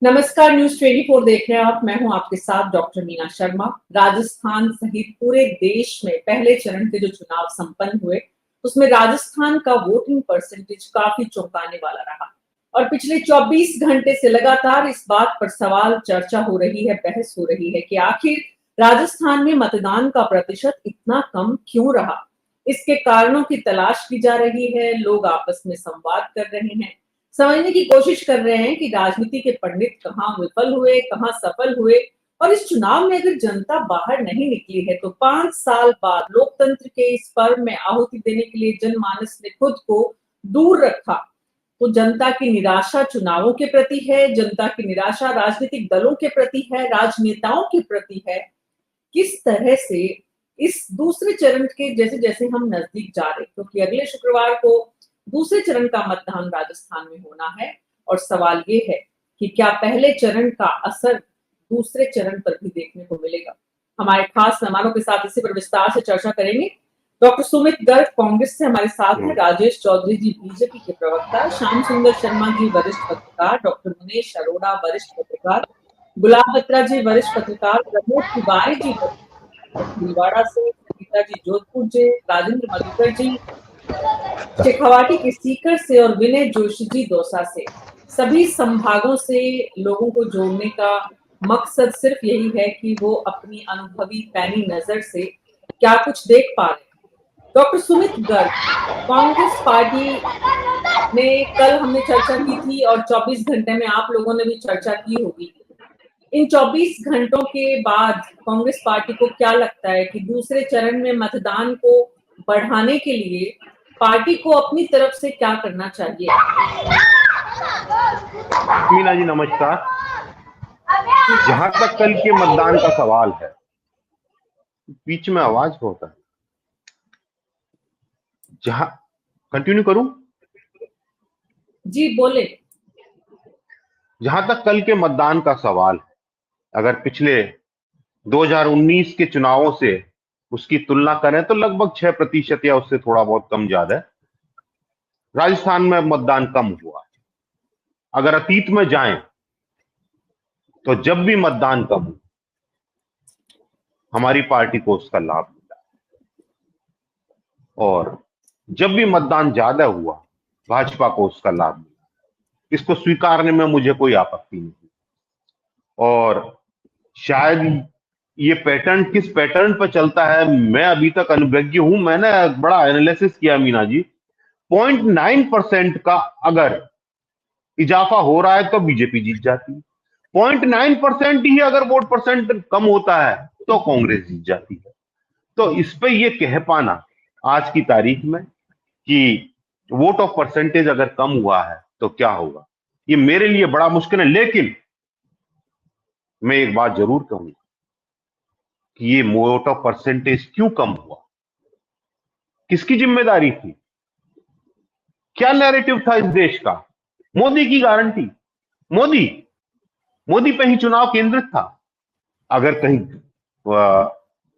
नमस्कार, न्यूज 24 देख रहे हैं आप। मैं हूं आपके साथ डॉक्टर मीना शर्मा। राजस्थान सहित पूरे देश में पहले चरण के जो चुनाव संपन्न हुए उसमें राजस्थान का वोटिंग परसेंटेज काफी चौंकाने वाला रहा और पिछले 24 घंटे से लगातार इस बात पर सवाल चर्चा हो रही है, बहस हो रही है कि आखिर राजस्थान में मतदान का प्रतिशत इतना कम क्यों रहा। इसके कारणों की तलाश की जा रही है, लोग आपस में संवाद कर रहे हैं, समझने की कोशिश कर रहे हैं कि राजनीति के पंडित कहाँ विफल हुए, कहाँ सफल हुए। और इस चुनाव में अगर जनता बाहर नहीं निकली है तो 5 साल बाद लोकतंत्र के इस पर्व में आहुति देने के लिए जनमानस ने खुद को दूर रखा। तो जनता की निराशा चुनावों के प्रति है, जनता की निराशा राजनीतिक दलों के प्रति है, राजनेताओं के प्रति है। किस तरह से इस दूसरे चरण के जैसे जैसे हम नजदीक जा रहे, क्योंकि अगले शुक्रवार को दूसरे चरण का मतदान राजस्थान में होना है और सवाल ये है कि क्या पहले चरण का असर दूसरे चरण पर भी देखने को मिलेगा। हमारे खास मेहमानों के साथ इसी पर विस्तार से चर्चा करेंगे। डॉक्टर सुमित गर्ग कांग्रेस से हमारे साथ हैं, राजेश चौधरी जी बीजेपी के प्रवक्ता, श्याम सुंदर शर्मा जी वरिष्ठ पत्रकार, डॉक्टर मुनेश अरोड़ा वरिष्ठ पत्रकार, गुलाब बत्रा जी वरिष्ठ पत्रकार, प्रमोद तिवारी जी भीलवाड़ा से, संगीता जी जोधपुर से, राजेंद्र मधुकर जी शेखावाटी के सीकर से और विनय जोशी जी दौसा से। सभी संभागों से लोगों को जोड़ने का मकसद सिर्फ यही है कि वो अपनी अनुभवी पैनी नजर से क्या कुछ देख पा रहे हैं। डॉक्टर सुमित गर्ग, कांग्रेस पार्टी में कल हमने चर्चा की थी और 24 घंटे में आप लोगों ने भी चर्चा की होगी। इन 24 घंटों के बाद कांग्रेस पार्टी को क्या लगता है कि दूसरे चरण में मतदान को बढ़ाने के लिए पार्टी को अपनी तरफ से क्या करना चाहिए? मीना जी नमस्कार। जहां तक कल के मतदान का सवाल है, बीच में आवाज होता है, जहां कंटिन्यू करूं? जी बोले। जहां तक कल के मतदान का सवाल है, अगर पिछले 2019 के चुनावों से उसकी तुलना करें तो लगभग 6% या उससे थोड़ा बहुत कम ज्यादा राजस्थान में मतदान कम हुआ है। अगर अतीत में जाएं तो जब भी मतदान कम हुआ हमारी पार्टी को उसका लाभ मिला, और जब भी मतदान ज्यादा हुआ भाजपा को उसका लाभ मिला। इसको स्वीकारने में मुझे कोई आपत्ति नहीं। और शायद ये पैटर्न किस पैटर्न पर चलता है मैं अभी तक अनुभज्ञ हूं। मैंने बड़ा एनालिसिस किया मीना जी। 0.9% का अगर इजाफा हो रहा है तो बीजेपी जीत जाती है। 0.9% ही अगर वोट परसेंट कम होता है तो कांग्रेस जीत जाती है। तो इस पे ये कह पाना आज की तारीख में कि वोट ऑफ परसेंटेज अगर कम हुआ है तो क्या होगा, ये मेरे लिए बड़ा मुश्किल है। लेकिन मैं एक बात जरूर कहूंगा कि ये वोट ऑफ परसेंटेज क्यों कम हुआ, किसकी जिम्मेदारी थी, क्या नैरेटिव था इस देश का? मोदी की गारंटी, मोदी पे ही चुनाव केंद्रित था। अगर कहीं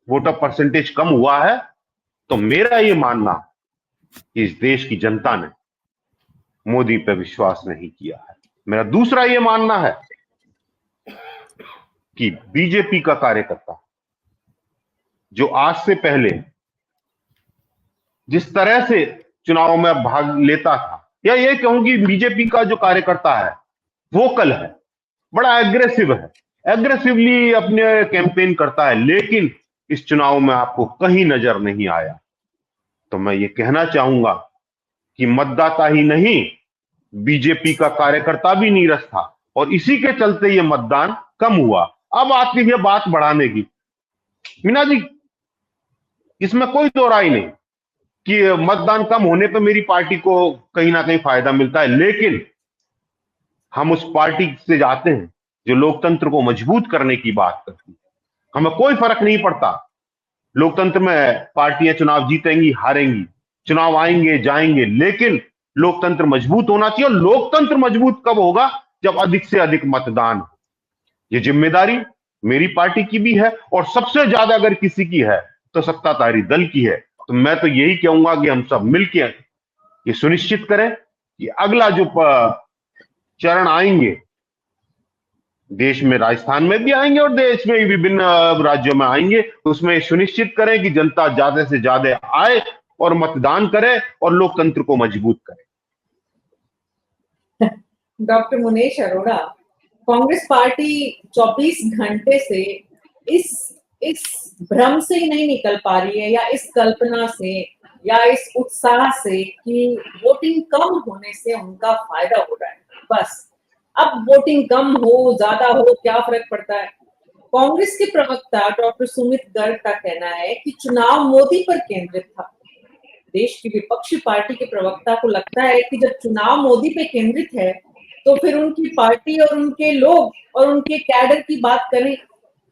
वोट ऑफ परसेंटेज कम हुआ है तो मेरा ये मानना कि इस देश की जनता ने मोदी पे विश्वास नहीं किया है। मेरा दूसरा ये मानना है कि बीजेपी का कार्यकर्ता जो आज से पहले जिस तरह से चुनाव में भाग लेता था, या ये कहूं कि बीजेपी का जो कार्यकर्ता है वोकल है, बड़ा एग्रेसिव है, एग्रेसिवली अपने कैंपेन करता है, लेकिन इस चुनाव में आपको कहीं नजर नहीं आया। तो मैं ये कहना चाहूंगा कि मतदाता ही नहीं, बीजेपी का कार्यकर्ता भी नीरस था और इसी के चलते ये मतदान कम हुआ। अब आती है बात बढ़ाने की। मीना जी, इसमें कोई दो राय नहीं कि मतदान कम होने पर मेरी पार्टी को कहीं ना कहीं फायदा मिलता है, लेकिन हम उस पार्टी से जाते हैं जो लोकतंत्र को मजबूत करने की बात करती है। हमें कोई फर्क नहीं पड़ता लोकतंत्र में पार्टियां चुनाव जीतेंगी हारेंगी, चुनाव आएंगे जाएंगे, लेकिन लोकतंत्र मजबूत होना चाहिए। और लोकतंत्र मजबूत कब होगा? जब अधिक से अधिक मतदान हो। ये जिम्मेदारी मेरी पार्टी की भी है और सबसे ज्यादा अगर किसी की है तो सत्ताधारी दल की है। तो मैं तो यही कहूंगा कि हम सब मिलकर ये सुनिश्चित करें कि अगला जो चरण आएंगे देश में राजस्थान में भी आएंगे और देश में विभिन्न राज्यों में आएंगे। उसमें सुनिश्चित करें कि जनता ज्यादा से ज्यादा आए और मतदान करे और लोकतंत्र को मजबूत करे। डॉक्टर मुनेश अरोड़ा, कांग्रेस पार्टी 24 घंटे से इस भ्रम से ही नहीं निकल पा रही है, या इस कल्पना से, या इस उत्साह से कि वोटिंग कम होने से उनका फायदा हो रहा है। बस अब वोटिंग कम हो ज्यादा हो क्या फर्क पड़ता है। कांग्रेस के प्रवक्ता डॉक्टर सुमित गर्ग का कहना है कि चुनाव मोदी पर केंद्रित था। देश की विपक्षी पार्टी के प्रवक्ता को लगता है कि जब चुनाव मोदी पे केंद्रित है तो फिर उनकी पार्टी और उनके लोग और उनके कैडर की बात करें,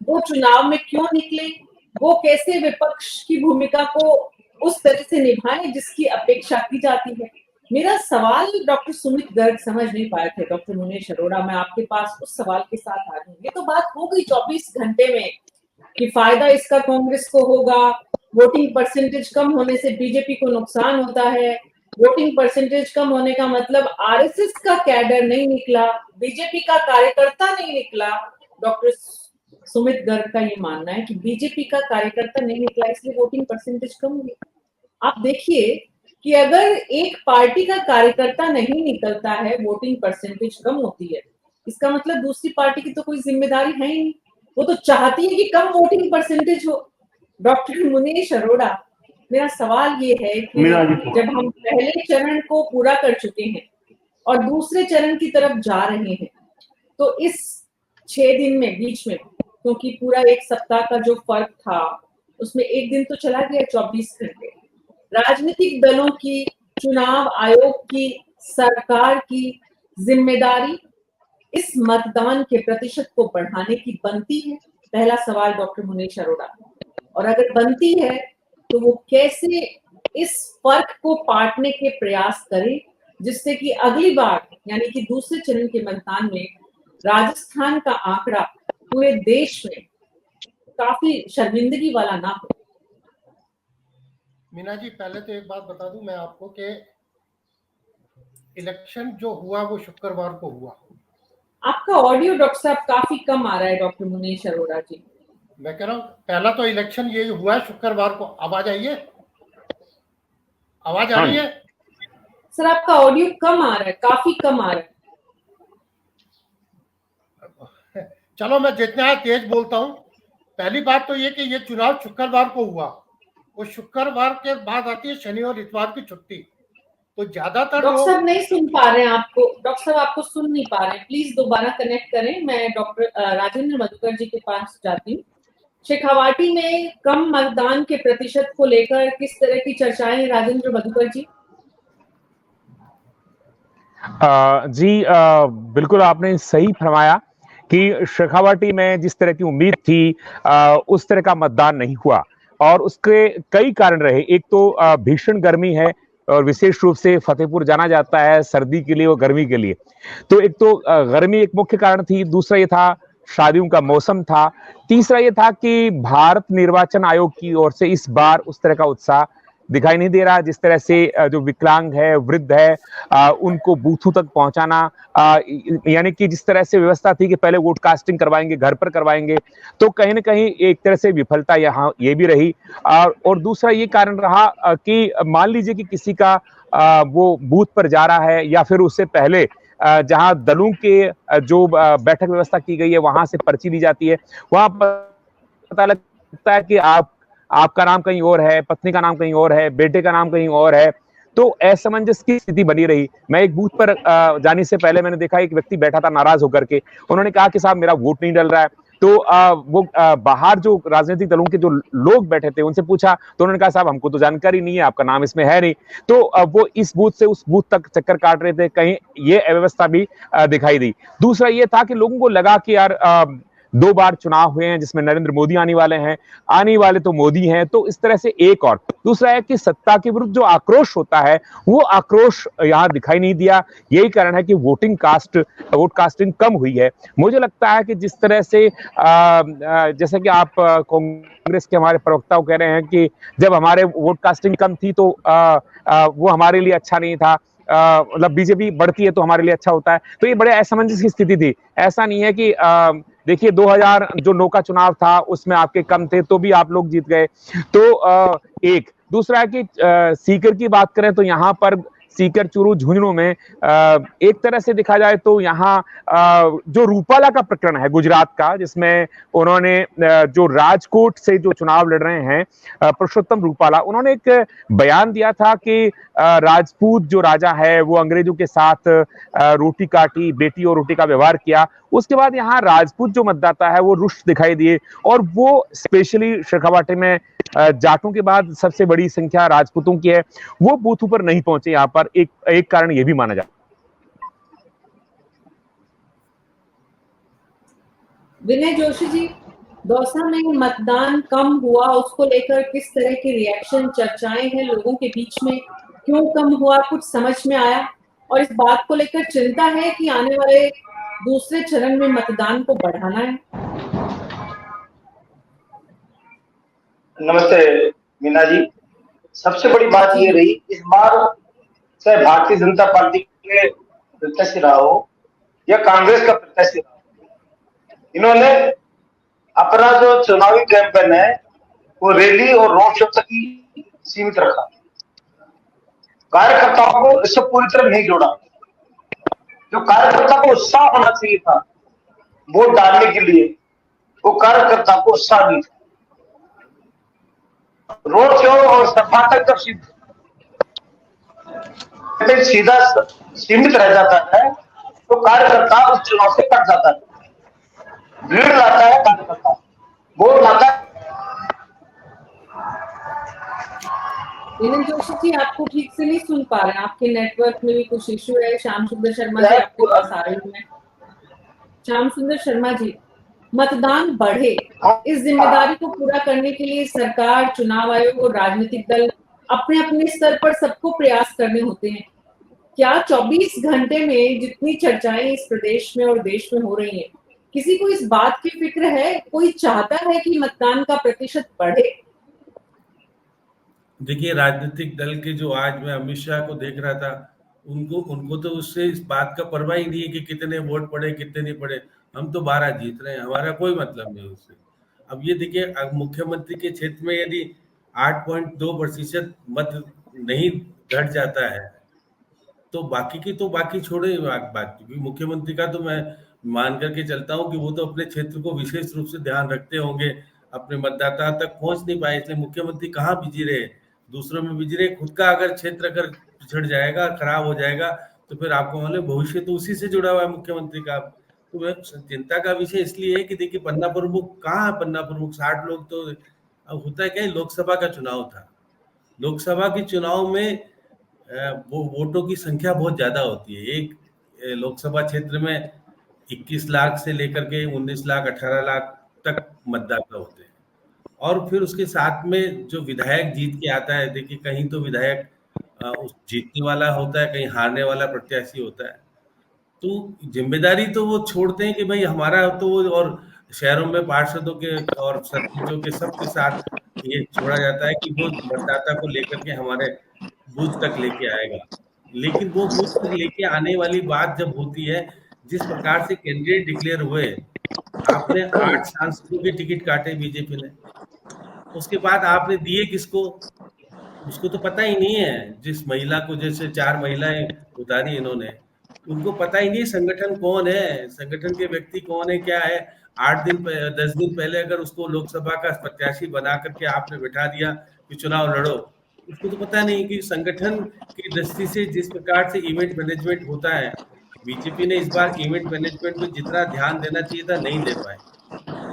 वो चुनाव में क्यों निकले, वो कैसे विपक्ष की भूमिका को उस तरह से निभाएं जिसकी अपेक्षा की जाती है। मेरा सवाल डॉक्टर सुमित गर्ग समझ नहीं पाए थे। डॉक्टर मुनेश अरोड़ा, मैं आपके पास उस सवाल के साथ आ रही हूँ। ये तो बात हो गई 24 घंटे में कि फायदा इसका कांग्रेस को होगा, वोटिंग परसेंटेज कम होने से बीजेपी को नुकसान होता है, वोटिंग परसेंटेज कम होने का मतलब आरएसएस का कैडर नहीं निकला, बीजेपी का कार्यकर्ता नहीं निकला। डॉक्टर सुमित गर्ग का ये मानना है कि बीजेपी का कार्यकर्ता नहीं निकला इसलिए वोटिंग परसेंटेज कम हुई। आप देखिए कि अगर एक पार्टी का कार्यकर्ता नहीं निकलता है, वोटिंग परसेंटेज कम होती है, इसका मतलब दूसरी पार्टी की तो कोई जिम्मेदारी है ही नहीं, वो तो चाहती है कि कम वोटिंग परसेंटेज हो। डॉक्टर मुनेश अरोड़ा, मेरा सवाल ये है कि जब हम पहले चरण को पूरा कर चुके हैं और दूसरे चरण की तरफ जा रहे हैं, तो इस 6 दिन में बीच में, क्योंकि पूरा एक सप्ताह का जो फर्क था उसमें एक दिन तो चला गया, 24 घंटे, राजनीतिक दलों की, चुनाव आयोग की, सरकार की जिम्मेदारी इस मतदान के प्रतिशत को बढ़ाने की बनती है। पहला सवाल डॉक्टर मुनेश अरोड़ा, और अगर बनती है तो वो कैसे इस फर्क को पाटने के प्रयास करें जिससे कि अगली बार यानी कि दूसरे चरण के मतदान में राजस्थान का आंकड़ा पूरे देश में काफी शर्मिंदगी वाला ना हो। मीना जी, पहले तो एक बात बता दूं मैं आपको कि इलेक्शन जो हुआ वो शुक्रवार को हुआ। आपका ऑडियो डॉक्टर साहब काफी कम आ रहा है डॉक्टर मुनीश अरोड़ा जी। मैं कह रहा हूँ पहला तो इलेक्शन ये हुआ है शुक्रवार को। आवाज आई है? आवाज आ रही है? सर आपका ऑडियो कम आ रहा है, काफी कम आ रहा है। चलो मैं जितना है तेज बोलता हूँ। पहली बात तो ये कि ये चुनाव शुक्रवार को हुआ, वो शुक्रवार के बाद आती है शनि और इतवार की छुट्टी, तो ज्यादातर डॉक्टर साहब नहीं सुन पा रहे हैं आपको, डॉक्टर साहब आपको सुन नहीं पा रहे हैं, प्लीज दोबारा कनेक्ट करें। मैं डॉक्टर राजेंद्र मधुकर जी के पास जाती हूँ। शेखावाटी में कम मतदान के प्रतिशत को लेकर किस तरह की चर्चाएं, राजेंद्र मधुकर जी? जी बिल्कुल आपने सही फरमाया कि शेखावाटी में जिस तरह की उम्मीद थी उस तरह का मतदान नहीं हुआ, और उसके कई कारण रहे। एक तो भीषण गर्मी है, और विशेष रूप से फतेहपुर जाना जाता है सर्दी के लिए और गर्मी के लिए, तो एक तो गर्मी एक मुख्य कारण थी। दूसरा ये था शादियों का मौसम था। तीसरा ये था कि भारत निर्वाचन आयोग की ओर से इस बार उस तरह का उत्साह दिखाई नहीं दे रहा, जिस तरह से जो विकलांग है, वृद्ध है, उनको बूथों तक पहुंचाना, यानी कि जिस तरह से व्यवस्था थी कि पहले वोट कास्टिंग करवाएंगे, घर पर करवाएंगे, तो कहीं ना कहीं एक तरह से विफलता यहाँ ये भी रही। और दूसरा ये कारण रहा कि मान लीजिए कि किसी का वो बूथ पर जा रहा है, या फिर उससे पहले जहां दलों के जो बैठक व्यवस्था की गई है वहां से पर्ची ली जाती है, वहां पता लगता है कि आपका नाम कहीं और है, पत्नी का नाम कहीं और है, बेटे का नाम कहीं और है, तो असमंजस की स्थिति बनी रही। मैं एक बूथ पर जाने से पहले मैंने देखा एक व्यक्ति बैठा था नाराज होकर के, उन्होंने कहा कि साहब मेरा वोट नहीं डल रहा है। तो वो बाहर जो राजनीतिक दलों के जो लोग बैठे थे उनसे पूछा, तो उन्होंने कहा साहब हमको तो जानकारी नहीं है, आपका नाम इसमें है नहीं। तो वो इस बूथ से उस बूथ तक चक्कर काट रहे थे, कहीं ये अव्यवस्था भी दिखाई दी। दूसरा ये था कि लोगों को लगा कि यार 2 बार चुनाव हुए हैं जिसमें नरेंद्र मोदी आने वाले हैं, आने वाले तो मोदी हैं, तो इस तरह से एक। और दूसरा है कि सत्ता के विरुद्ध जो आक्रोश होता है वो आक्रोश यहाँ दिखाई नहीं दिया। यही कारण है कि वोट कास्टिंग कम हुई है। मुझे लगता है कि जिस तरह से जैसे कि आप कांग्रेस के हमारे प्रवक्ता कह रहे हैं कि जब हमारे वोट कास्टिंग कम थी तो वो हमारे लिए अच्छा नहीं था, मतलब बीजेपी बढ़ती है तो हमारे लिए अच्छा होता है। तो ये बड़े असमंजस की स्थिति थी। ऐसा नहीं है कि देखिए 2009 का चुनाव था उसमें आपके कम थे तो भी आप लोग जीत गए। तो एक दूसरा है कि सीकर की बात करें तो यहाँ पर सीकर, चूरू, झुंझुनू में एक तरह से देखा जाए तो यहाँ जो रूपाला का प्रकरण है गुजरात का, जिसमें उन्होंने जो राजकोट से जो चुनाव लड़ रहे हैं पुरुषोत्तम रूपाला, उन्होंने एक बयान दिया था कि राजपूत जो राजा है वो अंग्रेजों के साथ रोटी काटी, बेटी और रोटी का व्यवहार किया। उसके बाद यहाँ राजपूत जो मतदाता है वो रुष्ट दिखाई दिए और वो स्पेशली शेखावाटी में जाटों के बाद सबसे बड़ी संख्या राजपूतों की है, वो बूथ पर नहीं पहुंचे। यहाँ पर एक कारण ये भी माना जाता है। विनय जोशी जी, दौसा में मतदान कम हुआ, उसको लेकर किस तरह के रिएक्शन, चर्चाएं हैं लोगों के बीच में, क्यों कम हुआ, कुछ समझ में आया? और इस बात को लेकर चिंता है कि आने वाले दूसरे चरण में मतदान को बढ़ाना है? नमस्ते मीना जी। सबसे बड़ी बात ये रही, इस बार चाहे भारतीय जनता पार्टी के प्रत्याशी रहा हो या कांग्रेस का प्रत्याशी रहा हो, इन्होंने अपना जो चुनावी कैंपेन है वो रैली और रोड शो तक ही सीमित रखा। कार्यकर्ताओं को इससे पूरी तरह नहीं जोड़ा। जो कार्यकर्ता को उत्साह होना चाहिए था वोट डालने के लिए, वो कार्यकर्ता को उत्साह नहीं था। रोड शो और सभा तक जब सीधा सीमित रह जाता है तो कार्यकर्ता उस चुनाव से कट जाता है। भीड़ लाता है कार्यकर्ता, वोट लाता है। विनय जोशी जी, आपको ठीक से नहीं सुन पा रहे हैं, आपके नेटवर्क में भी कुछ इश्यू है। श्याम सुंदर शर्मा जी आपके पास आ रही हूँ। श्याम सुंदर शर्मा जी, मतदान बढ़े, इस जिम्मेदारी को पूरा करने के लिए सरकार, चुनाव आयोग और राजनीतिक दल अपने अपने स्तर पर सबको प्रयास करने होते हैं। क्या 24 घंटे में जितनी चर्चाएं इस प्रदेश में और देश में हो रही हैं, किसी को इस बात की फिक्र है, कोई चाहता है कि मतदान का प्रतिशत बढ़े? देखिए, राजनीतिक दल के जो आज मैं अमित शाह को देख रहा था, उनको तो उससे इस बात का परवाह ही नहीं है कि कितने वोट पड़े कितने नहीं पड़े। हम तो 12 जीत रहे हैं, हमारा कोई मतलब नहीं उससे। अब ये देखिए, मुख्यमंत्री के क्षेत्र में यदि 8.2% मत नहीं घट जाता है तो बाकी छोड़े बात, क्योंकि मुख्यमंत्री का तो मैं मान करके चलता हूँ कि वो तो अपने क्षेत्र को विशेष रूप से ध्यान रखते होंगे, अपने मतदाता तक पहुंच नहीं पाए, इसलिए मुख्यमंत्री कहाँ बिजी रहे, दूसरों में बिजी रहे। खुद का अगर क्षेत्र अगर पिछड़ जाएगा, खराब हो जाएगा, तो फिर आपको मालूम भविष्य तो उसी से जुड़ा हुआ है मुख्यमंत्री का। तो वह चिंता का विषय इसलिए है कि देखिए, पन्ना प्रमुख कहाँ है, पन्ना प्रमुख 60 लोग तो। अब होता है क्या, लोकसभा का चुनाव था, लोकसभा के चुनाव में वो वोटों की संख्या बहुत ज्यादा होती है। एक लोकसभा क्षेत्र में 21 लाख से लेकर के 19 लाख 18 लाख तक मतदाता होते हैं, और फिर उसके साथ में जो विधायक जीत के आता है, देखिए कहीं तो विधायक उस जीतने वाला होता है, कहीं हारने वाला प्रत्याशी होता है। तो जिम्मेदारी तो वो छोड़ते हैं कि भाई हमारा तो वो, और शहरों में पार्षदों के और सरपंचों के सबके साथ ये छोड़ा जाता है कि वो मतदाता को लेकर के हमारे बूथ तक लेके आएगा। लेकिन वो बूथ तक लेके आने वाली बात जब होती है, जिस प्रकार से कैंडिडेट डिक्लेयर हुए, आपने 8 सांसदों के टिकट काटे बीजेपी ने, उसके बाद आपने दिए किसको, उसको तो पता ही नहीं है। जिस महिला को, जैसे 4 महिलाएं उतारी इन्होंने, उनको पता ही नहीं संगठन कौन है, संगठन के व्यक्ति कौन है, क्या है। 10 दिन पहले अगर उसको लोकसभा का प्रत्याशी बना करके आपने बैठा दिया कि चुनाव लड़ो, उसको तो पता नहीं कि संगठन की दृष्टि से जिस प्रकार से इवेंट मैनेजमेंट होता है। बीजेपी ने इस बार इवेंट मैनेजमेंट में जितना ध्यान देना चाहिए था नहीं दे पाए,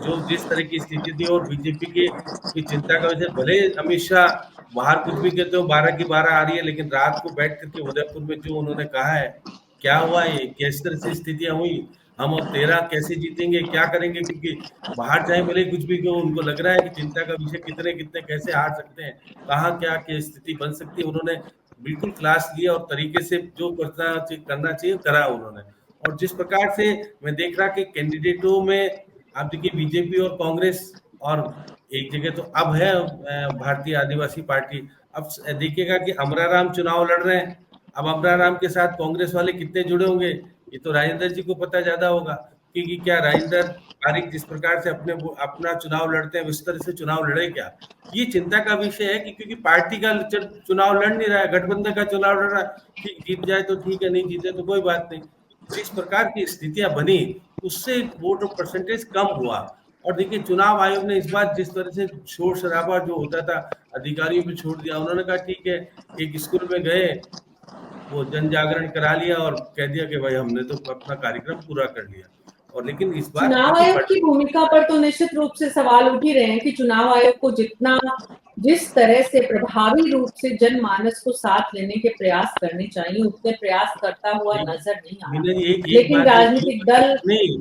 जो जिस तरह की स्थिति थी। और बीजेपी की चिंता का वजह, भले अमित शाह बाहर कुछ भी कहते हो 12 की 12 आ रही है, लेकिन रात को बैठ करके उदयपुर में जो उन्होंने कहा है, क्या हुआ, ये किस तरह से स्थितियां हुई, हम अब 13 कैसे जीतेंगे, क्या करेंगे, क्योंकि बाहर जाए भले कुछ भी क्यों, उनको लग रहा है कि चिंता का विषय कितने कितने कैसे हार सकते हैं, कहाँ क्या स्थिति बन सकती है। उन्होंने बिल्कुल क्लास लिया और तरीके से जो करना चाहिए करा उन्होंने। और जिस प्रकार से मैं देख रहा कि कैंडिडेटों में आप देखिए, बीजेपी और कांग्रेस, और एक जगह तो अब है भारतीय आदिवासी पार्टी। अब देखिएगा कि अमराराम चुनाव लड़ रहे हैं, अब अमराराम के साथ कांग्रेस वाले कितने जुड़े होंगे ये तो राजेंद्र जी को पता ज्यादा होगा, क्योंकि क्या राजेंद्र पारिक जिस प्रकार से अपना चुनाव लड़ते हैं उस तरह से चुनाव लड़े क्या, ये चिंता का विषय है कि क्योंकि पार्टी का चुनाव लड़ नहीं रहा है, गठबंधन का चुनाव लड़ रहा है, ठीक जीत जाए तो ठीक है, नहीं जीते तो कोई बात नहीं। जिस प्रकार की स्थितियां बनी उससे वोट परसेंटेज कम हुआ। और देखिए चुनाव आयोग ने इस बार जिस तरह से शोर शराबा जो होता था अधिकारियों पे छोड़ दिया, उन्होंने कहा ठीक है, एक स्कूल में गए, वो जन जागरण करा लिया और कह दिया कि भाई हमने तो अपना कार्यक्रम पूरा कर लिया। और लेकिन इस बार चुनाव आयोग की भूमिका पर तो निश्चित रूप से सवाल उठ ही रहे हैं कि चुनाव आयोग को जिस तरह से प्रभावी रूप से जनमानस को साथ लेने के प्रयास करने चाहिए उतने प्रयास करता हुआ नजर नहीं आ रहा। लेकिन राजनीतिक दल नहीं,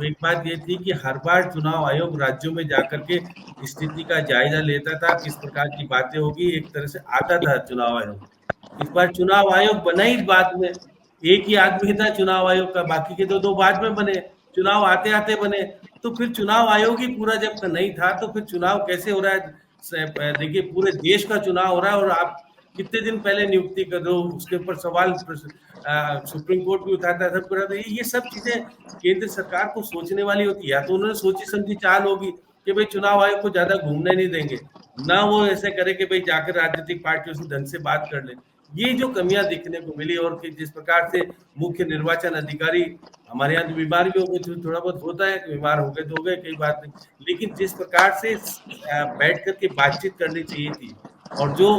एक बात ये थी कि हर बार चुनाव आयोग राज्यों में जाकर के स्थिति का जायजा लेता था, किस प्रकार की बातें होगी, एक तरह से आता था चुनाव आयोग। इस बार चुनाव आयोग बना ही बाद में, एक ही आदमी था चुनाव आयोग का, बाकी के दो बाद में बने, चुनाव आते आते बने। तो फिर चुनाव आयोग ही पूरा जब नहीं था तो फिर चुनाव कैसे हो रहा है? देखिए पूरे देश का चुनाव हो रहा है और आप कितने दिन पहले नियुक्ति कर दो, उसके ऊपर सवाल सुप्रीम कोर्ट भी उठाता है, सब कराता है। ये सब चीजें केंद्र सरकार को सोचने वाली होती है। या तो उन्होंने सोची समझी चाल होगी कि भाई चुनाव आयोग को ज्यादा घूमने नहीं देंगे, ना वो ऐसे करे कि भाई जाकर राजनीतिक पार्टियों से ढंग से बात कर ले। ये जो कमियां देखने को मिली, और कि जिस प्रकार से मुख्य निर्वाचन अधिकारी, हमारे यहाँ तो बीमार भी हो गए, थोड़ा बहुत होता है कि बीमार हो गए तो हो गए, कई बात नहीं, लेकिन जिस प्रकार से बैठ करके बातचीत करनी चाहिए थी, और जो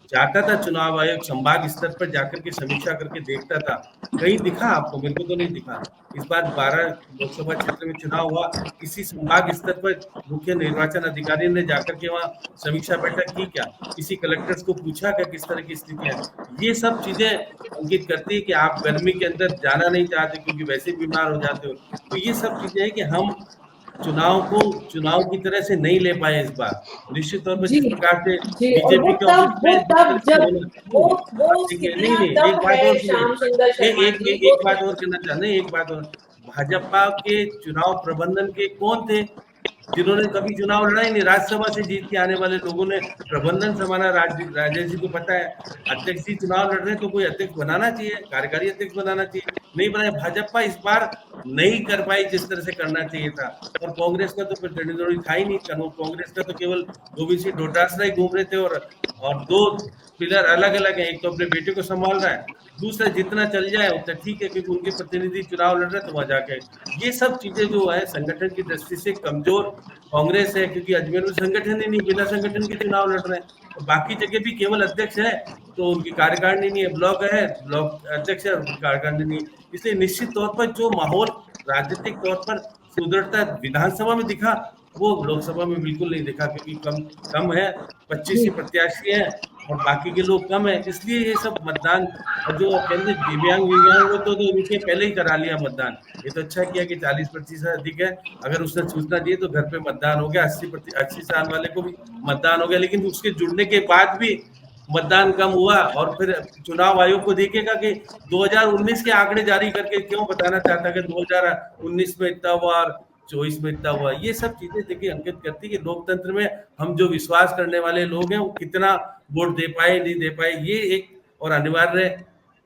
जाता था चुनाव आयोग संभाग स्तर पर जाकर के समीक्षा करके देखता था, कहीं दिखा आपको? मेरे को तो नहीं दिखा। इस बार 12 लोकसभा क्षेत्र में चुनाव हुआ, किसी संभाग स्तर पर मुख्य निर्वाचन अधिकारी ने जाकर के वहां समीक्षा बैठक की क्या? किसी कलेक्टर्स को पूछा क्या किस तरह की स्थितियां? ये सब चीजें इंगित करती है कि आप गर्मी के अंदर जाना नहीं चाहते क्योंकि वैसे बीमार हो जाते हो। तो ये सब चीजें है कि हम चुनाव को चुनाव की तरह से नहीं ले पाए इस बार। निश्चित तौर पर जिस प्रकार से जी, और बीजेपी के ऑफिस में तब जब वो देखिए, नहीं तब एक बात है और सुनिए, श्याम सुंदर शर्मा जी, एक बात और कहना चाहते हैं, एक बात और, भाजपा के चुनाव प्रबंधन के कौन थे जिन्होंने कभी चुनाव लड़ा ही नहीं? राज्यसभा से जीत के आने वाले लोगों ने प्रबंधन संभाला। राजेश जी को पता है, अध्यक्ष जी चुनाव लड़ रहे हैं तो कोई अध्यक्ष बनाना चाहिए, कार्यकारी अध्यक्ष बनाना चाहिए, नहीं बनाया। भाजपा इस बार नहीं कर पाई जिस तरह से करना चाहिए था। और कांग्रेस का तो फिर डंडोरी था ही नहीं, कांग्रेस का तो केवल गोविंद सिंह डोटासरा ही घूम रहे थे, और दो पिलर अलग अलग है, एक तो अपने बेटे को संभाल रहा है, दूसरा जितना चल जाए उतना ठीक है क्योंकि उनके प्रतिनिधि चुनाव लड़ रहे हैं तो वहां जाके। ये सब चीजें जो है संगठन की दृष्टि से कमजोर कांग्रेस है, क्योंकि अजमेर में संगठन ही नहीं, बिना संगठन के चुनाव लड़ रहे हैं। तो बाकी जगह भी केवल अध्यक्ष है तो उनकी कार्यकारिणी नहीं है, ब्लॉक अध्यक्ष है, उनकी कार्यकारिणी नहीं। इसलिए निश्चित तौर पर जो माहौल राजनीतिक तौर पर सुदृढ़ता विधानसभा में दिखा वो लोकसभा में बिल्कुल नहीं दिखा, क्योंकि कम है, 25 ही प्रत्याशी हैं और बाकी के लोग कम है, इसलिए ये सब मतदान। और जो कहते दिव्यांग वो तो उनके पहले ही करा लिया मतदान। ये तो अच्छा किया कि 40% अधिक है, अगर उसने सूचना दी तो घर पे मतदान हो गया, 80 साल वाले को भी मतदान हो गया। लेकिन उसके जुड़ने के बाद भी मतदान कम हुआ, और फिर चुनाव आयोग को देखेगा कि 2019 के आंकड़े जारी करके क्यों बताना चाहता है कि 2019 में इतना हुआ और 24 में इतना हुआ। ये सब चीजें देखिए अंकित करती है कि लोकतंत्र में हम जो विश्वास करने वाले लोग हैं वो कितना वोट दे पाए नहीं दे पाए, ये एक और अनिवार्य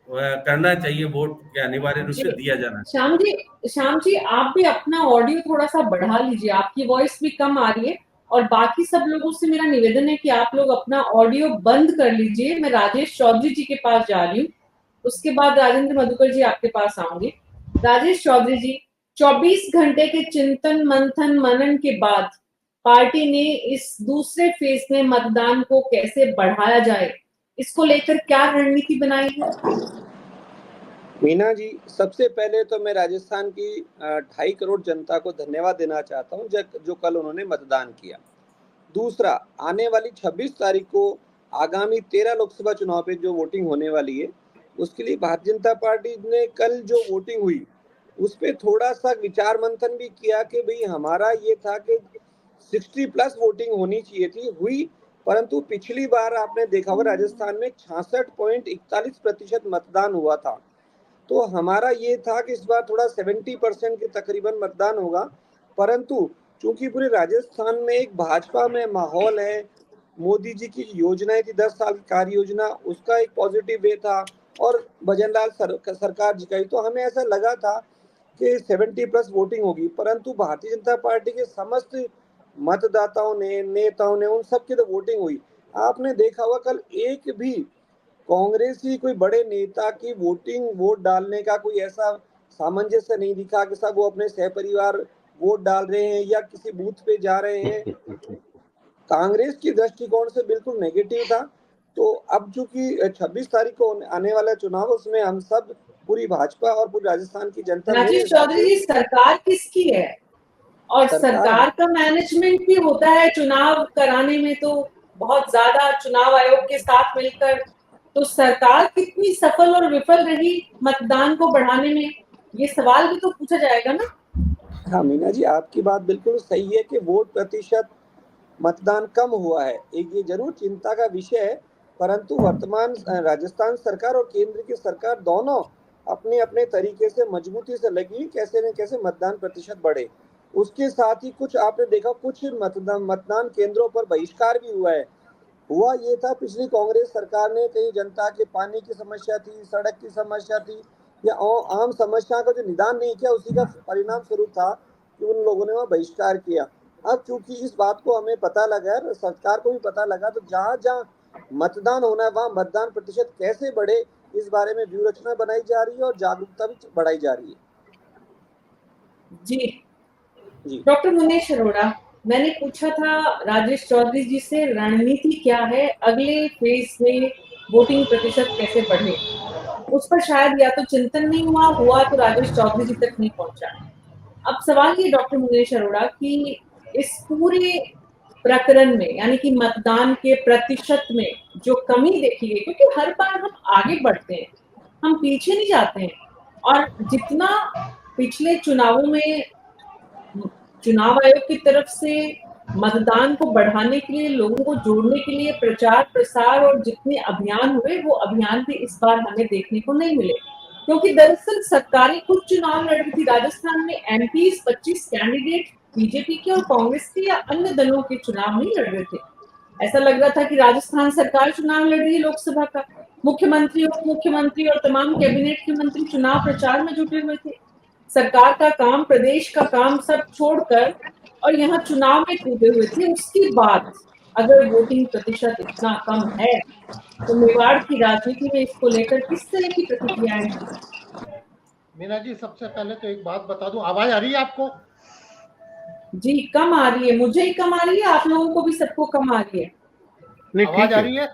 करना चाहिए, वोट के अनिवार्य रूप से दिया जाना चाहिए। श्याम जी आप भी अपना ऑडियो थोड़ा सा बढ़ा लीजिए, आपकी वॉइस भी कम आ रही है, और बाकी सब लोगों से मेरा निवेदन है कि आप लोग अपना ऑडियो बंद कर लीजिए। मैं राजेश चौधरी जी के पास जा रही हूँ, उसके बाद राजेंद्र मधुकर जी आपके पास आऊंगी। राजेश चौधरी जी, 24 घंटे के चिंतन मंथन मनन के बाद पार्टी ने इस दूसरे फेज में मतदान को कैसे बढ़ाया जाए, इसको लेकर क्या रणनीति बनाई है? मीना जी, सबसे पहले तो मैं राजस्थान की 2.5 करोड़ जनता को धन्यवाद देना चाहता हूं जो कल उन्होंने मतदान किया। दूसरा, आने वाली 26 तारीख को आगामी 13 लोकसभा चुनाव पे जो वोटिंग होने वाली है, उसके लिए भारतीय जनता पार्टी ने कल जो वोटिंग हुई उस पर थोड़ा सा विचार मंथन भी किया कि भाई हमारा ये था कि 60+ वोटिंग होनी चाहिए थी, हुई, परंतु पिछली बार आपने देखा होगा राजस्थान में 66.41% मतदान हुआ था। तो हमारा ये था कि इस बार थोड़ा 70% के तकरीबन मतदान होगा, परंतु चूंकि पूरे राजस्थान में एक भाजपा में माहौल है, मोदी जी की योजनाएं थी 10 साल की कार्य योजना, उसका एक पॉजिटिव वे था, और भजनलाल सरकार जिताई, तो हमें ऐसा लगा था कि 70+ वोटिंग होगी, परंतु भारतीय जनता पार्टी के समस्त मतदाताओं ने, नेताओं ने, उन सब की तो वोटिंग हुई। आपने देखा होगा कल एक भी कांग्रेस की कोई बड़े नेता की वोट डालने का कोई ऐसा सामंजस्य नहीं दिखा कि सब वो अपने सहपरिवार वोट डाल रहे हैं या किसी बूथ पे जा रहे हैं। कांग्रेस की दृष्टिकोण से बिल्कुल नेगेटिव था। तो अब चूंकि 26 तारीख को आने वाला चुनाव, उसमें हम सब, पूरी भाजपा और पूरी राजस्थान की जनता, राजेश चौधरी जी, सरकार किसकी है? और सरकार का मैनेजमेंट भी होता है चुनाव कराने में, तो बहुत ज्यादा चुनाव आयोग के साथ मिलकर, तो सरकार कितनी सफल और विफल रही मतदान को बढ़ाने में, ये सवाल भी तो पूछा जाएगा ना। हाँ मीना जी, आपकी बात बिल्कुल सही है कि वोट प्रतिशत मतदान कम हुआ है, एक ये जरूर चिंता का विषय है, परंतु वर्तमान राजस्थान सरकार और केंद्र की सरकार दोनों अपने अपने तरीके से मजबूती से लगी कैसे न कैसे मतदान प्रतिशत बढ़े। उसके साथ ही कुछ आपने देखा, कुछ मतदान केंद्रों पर बहिष्कार भी हुआ है। हुआ ये था, पिछली कांग्रेस सरकार ने कहीं जनता के पानी की समस्या थी, सड़क की समस्या थी, या आम समस्या का जो निदान नहीं किया, उसी का परिणाम स्वरूप था कि उन लोगों ने वहाँ बहिष्कार किया। अब चूंकि इस बात को हमें पता लगा, सरकार को भी पता लगा, तो जहां जहां मतदान होना है वहां मतदान प्रतिशत कैसे बढ़े, इस बारे में व्यूह रचना बनाई जा रही है और जागरूकता भी बढ़ाई जा रही है। जी डॉक्टर मुनेश अरोड़ा, मैंने पूछा था राजेश चौधरी जी से, रणनीति क्या है अगले फेज में, वोटिंग प्रतिशत कैसे बढ़े, उस पर शायद या तो चिंतन नहीं हुआ तो राजेश चौधरी जी तक नहीं पहुंचा। अब सवाल ये डॉक्टर मुनेश अरोड़ा कि इस पूरे प्रकरण में, यानी कि मतदान के प्रतिशत में जो कमी देखी गई, क्योंकि हर बार हम आगे बढ़ते हैं, हम पीछे नहीं जाते हैं, और जितना पिछले चुनावों में चुनाव आयोग की तरफ से मतदान को बढ़ाने के लिए, लोगों को जोड़ने के लिए प्रचार प्रसार और जितने अभियान हुए, वो अभियान भी इस बार हमें देखने को नहीं मिले, क्योंकि दरअसल सरकारें खुद चुनाव लड़ रही थी। राजस्थान में MP 25 कैंडिडेट बीजेपी के और कांग्रेस के या अन्य दलों के चुनाव नहीं लड़ रहे थे। ऐसा लग रहा था कि राजस्थान सरकार चुनाव लड़ रही है लोकसभा का, मुख्यमंत्री, उप मुख्यमंत्री और तमाम कैबिनेट के मंत्री चुनाव प्रचार में जुटे हुए थे। सरकार का काम, प्रदेश का काम सब छोड़कर और यहाँ चुनाव में कूदे हुए थे। उसके बाद अगर वोटिंग प्रतिशत इतना कम है, तो मेवाड़ की राजनीति में इसको लेकर किस तरह की प्रतिक्रियाएं हैं? मीना जी, सबसे पहले तो एक बात बता दूं, आवाज आ रही है आपको? जी कम आ रही है, मुझे ही कम आ रही है, आप लोगों को भी सबको कम आ रही है? नहीं, आवाज आ रही है?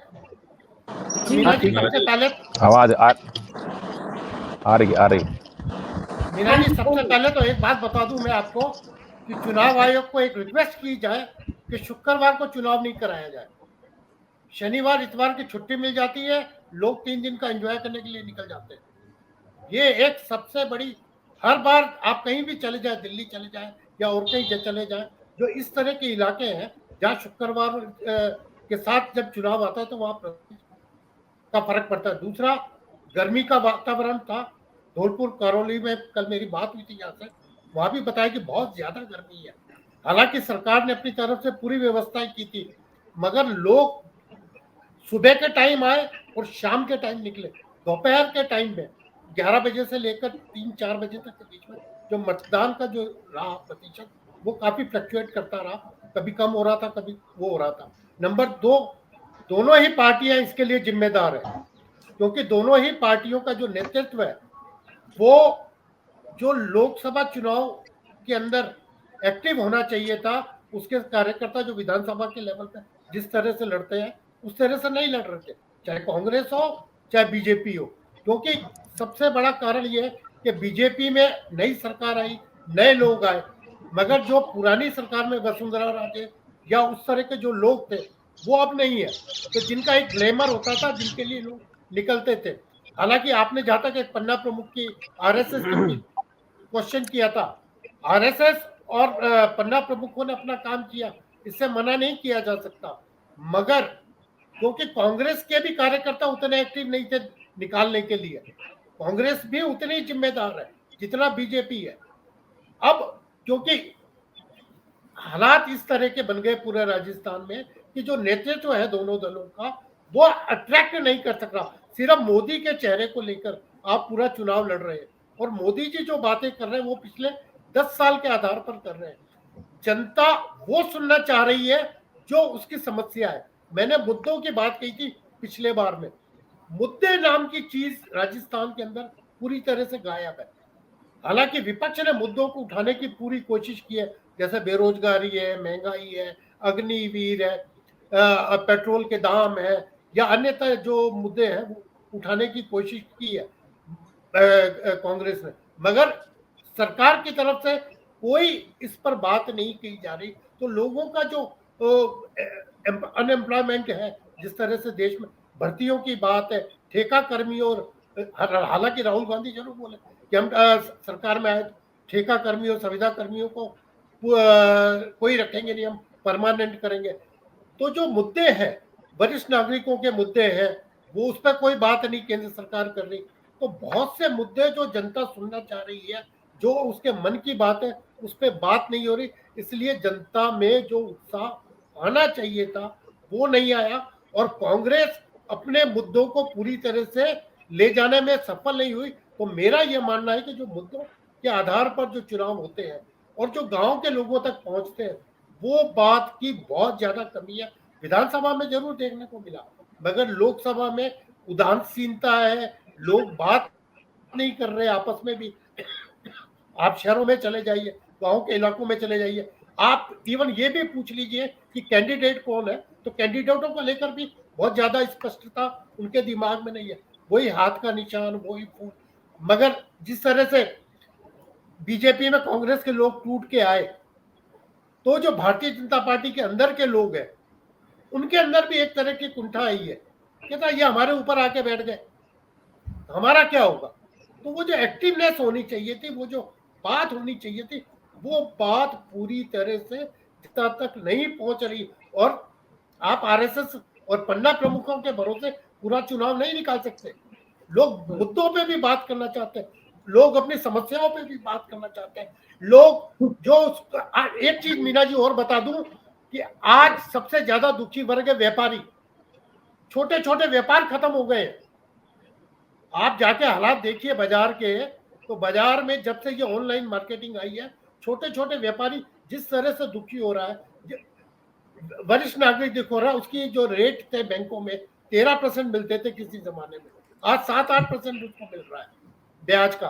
मीना जी, सबसे पहले आवाज आ रही। मीना जी, सबसे पहले तो एक बात बता दूं मैं आपको कि चुनाव आयोग को एक रिक्वेस्ट की जाए कि शुक्रवार को चुनाव नहीं कराया जाए। शनिवार इतवार की छुट्टी मिल जाती है, लोग 3 दिन का एंजॉय करने के लिए निकल जाते हैं। ये एक सबसे बड़ी, हर बार आप कहीं भी चले जाए, दिल्ली चले जाए या और कहीं चले जाए, जो इस तरह के इलाके हैं जहाँ शुक्रवार के साथ जब चुनाव आता है तो वहाँ का फर्क पड़ता है। दूसरा, गर्मी का वातावरण था। धौलपुर करौली में कल मेरी बात हुई थी यहाँ से, वहां भी बताया कि बहुत ज्यादा गर्मी है। हालांकि सरकार ने अपनी तरफ से पूरी व्यवस्थाएं की थी, मगर लोग सुबह के टाइम आए और शाम के टाइम निकले। दोपहर के टाइम में 11 बजे से लेकर 3-4 बजे तक के बीच में जो मतदान का जो रहा प्रतिशत, वो काफी फ्लक्चुएट करता रहा, कभी कम हो रहा था, कभी वो हो रहा था। नंबर 2, दोनों ही पार्टियां इसके लिए जिम्मेदार है, क्योंकि दोनों ही पार्टियों का जो नेतृत्व है वो जो लोकसभा चुनाव के अंदर एक्टिव होना चाहिए था, उसके कार्यकर्ता जो विधानसभा के लेवल पर जिस तरह से लड़ते हैं उस तरह से नहीं लड़ रहे थे, चाहे कांग्रेस हो चाहे बीजेपी हो। क्योंकि सबसे बड़ा कारण यह है कि बीजेपी में नई सरकार आई, नए लोग आए, मगर जो पुरानी सरकार में वसुंधरा राजे या उस तरह के जो लोग थे वो अब नहीं है। तो जिनका एक ग्लैमर होता था, जिनके लिए लोग निकलते थे। हालांकि आपने जहां तक एक पन्ना प्रमुख की आरएसएस की क्वेश्चन किया था, आरएसएस और पन्ना प्रमुखों ने अपना काम किया, इससे मना नहीं किया जा सकता, मगर क्योंकि कांग्रेस के भी कार्यकर्ता उतने एक्टिव नहीं थे निकालने के लिए, कांग्रेस भी उतनी ही जिम्मेदार है जितना बीजेपी है। अब क्योंकि हालात इस तरह के बन गए पूरे राजस्थान में कि जो नेतृत्व है दोनों दलों का वो अट्रैक्ट नहीं कर सक रहा। सिर्फ मोदी के चेहरे को लेकर आप पूरा चुनाव लड़ रहे हैं। और मोदी जी जो बातें कर रहे हैं वो पिछले 10 साल के आधार पर कर रहे हैं। जनता वो सुनना चाह रही है जो उसकी समस्या है। मैंने मुद्दों की बात कही थी पिछले बार में। मुद्दे नाम की चीज राजस्थान के अंदर पूरी तरह से गायब है। हालांकि विपक्ष ने मुद्दों को उठाने की पूरी कोशिश की है, जैसे बेरोजगारी है, महंगाई है, अग्निवीर है, पेट्रोल के दाम है, या अन्यथा जो मुद्दे हैं वो उठाने की कोशिश की है कांग्रेस ने, मगर सरकार की तरफ से कोई इस पर बात नहीं की जा रही। तो लोगों का जो अनएम्प्लॉयमेंट है, जिस तरह से देश में भर्तियों की बात है, ठेका कर्मियों, और हालांकि राहुल गांधी जरूर बोले कि हम सरकार में आए ठेका कर्मियों, संविदा कर्मियों को कोई रखेंगे नहीं, हम परमानेंट करेंगे। तो जो मुद्दे हैं, वरिष्ठ नागरिकों के मुद्दे हैं, वो उस पर कोई बात नहीं केंद्र सरकार कर रही। तो बहुत से मुद्दे जो जनता सुनना चाह रही है, जो उसके मन की बात है, उस पर बात नहीं हो रही। इसलिए जनता में जो उत्साह आना चाहिए था वो नहीं आया, और कांग्रेस अपने मुद्दों को पूरी तरह से ले जाने में सफल नहीं हुई। तो मेरा यह मानना है कि जो मुद्दों के आधार पर जो चुनाव होते हैं और जो गांव के लोगों तक पहुंचते हैं, वो बात की बहुत ज्यादा कमी है। विधानसभा में जरूर देखने को मिला, मगर लोकसभा में उदासीनता है, लोग बात नहीं कर रहे आपस में भी। आप शहरों में चले जाइए, गांव के इलाकों में चले जाइए, आप इवन ये भी पूछ लीजिए कि कैंडिडेट कौन है, तो कैंडिडेटों को लेकर भी बहुत ज्यादा स्पष्टता उनके दिमाग में नहीं है। वही हाथ का निशान, वही फोन। मगर जिस तरह से बीजेपी में कांग्रेस के लोग टूट के आए, तो जो भारतीय जनता पार्टी के अंदर के लोग हैं, उनके अंदर भी एक तरह की कुंठा आई है, कहता ये हमारे ऊपर आके बैठ गए, हमारा क्या होगा। तो वो जो एक्टिवनेस होनी चाहिए थी, वो जो बात होनी चाहिए थी, वो बात पूरी तरह से जनता तक नहीं पहुंच रही। और आप आरएसएस और पन्ना प्रमुखों के भरोसे पूरा चुनाव नहीं निकाल सकते। लोग मुद्दों पे भी बात करना चाहते हैं, लोग अपनी समस्याओं पे भी बात करना चाहते हैं। लोग जो एक चीज मीना जी और बता दूं कि आज सबसे ज्यादा दुखी वर्ग है व्यापारी। छोटे छोटे व्यापार खत्म हो गए। आप जाके हालात देखिए बाजार के, तो बाजार में जब से ये ऑनलाइन मार्केटिंग आई है, छोटे छोटे व्यापारी जिस तरह से दुखी हो रहा है। वरिष्ठ नागरिक देखो रहा, उसकी जो रेट थे बैंकों में 13% मिलते थे किसी जमाने में, आज 7-8% उसको मिल रहा है ब्याज का।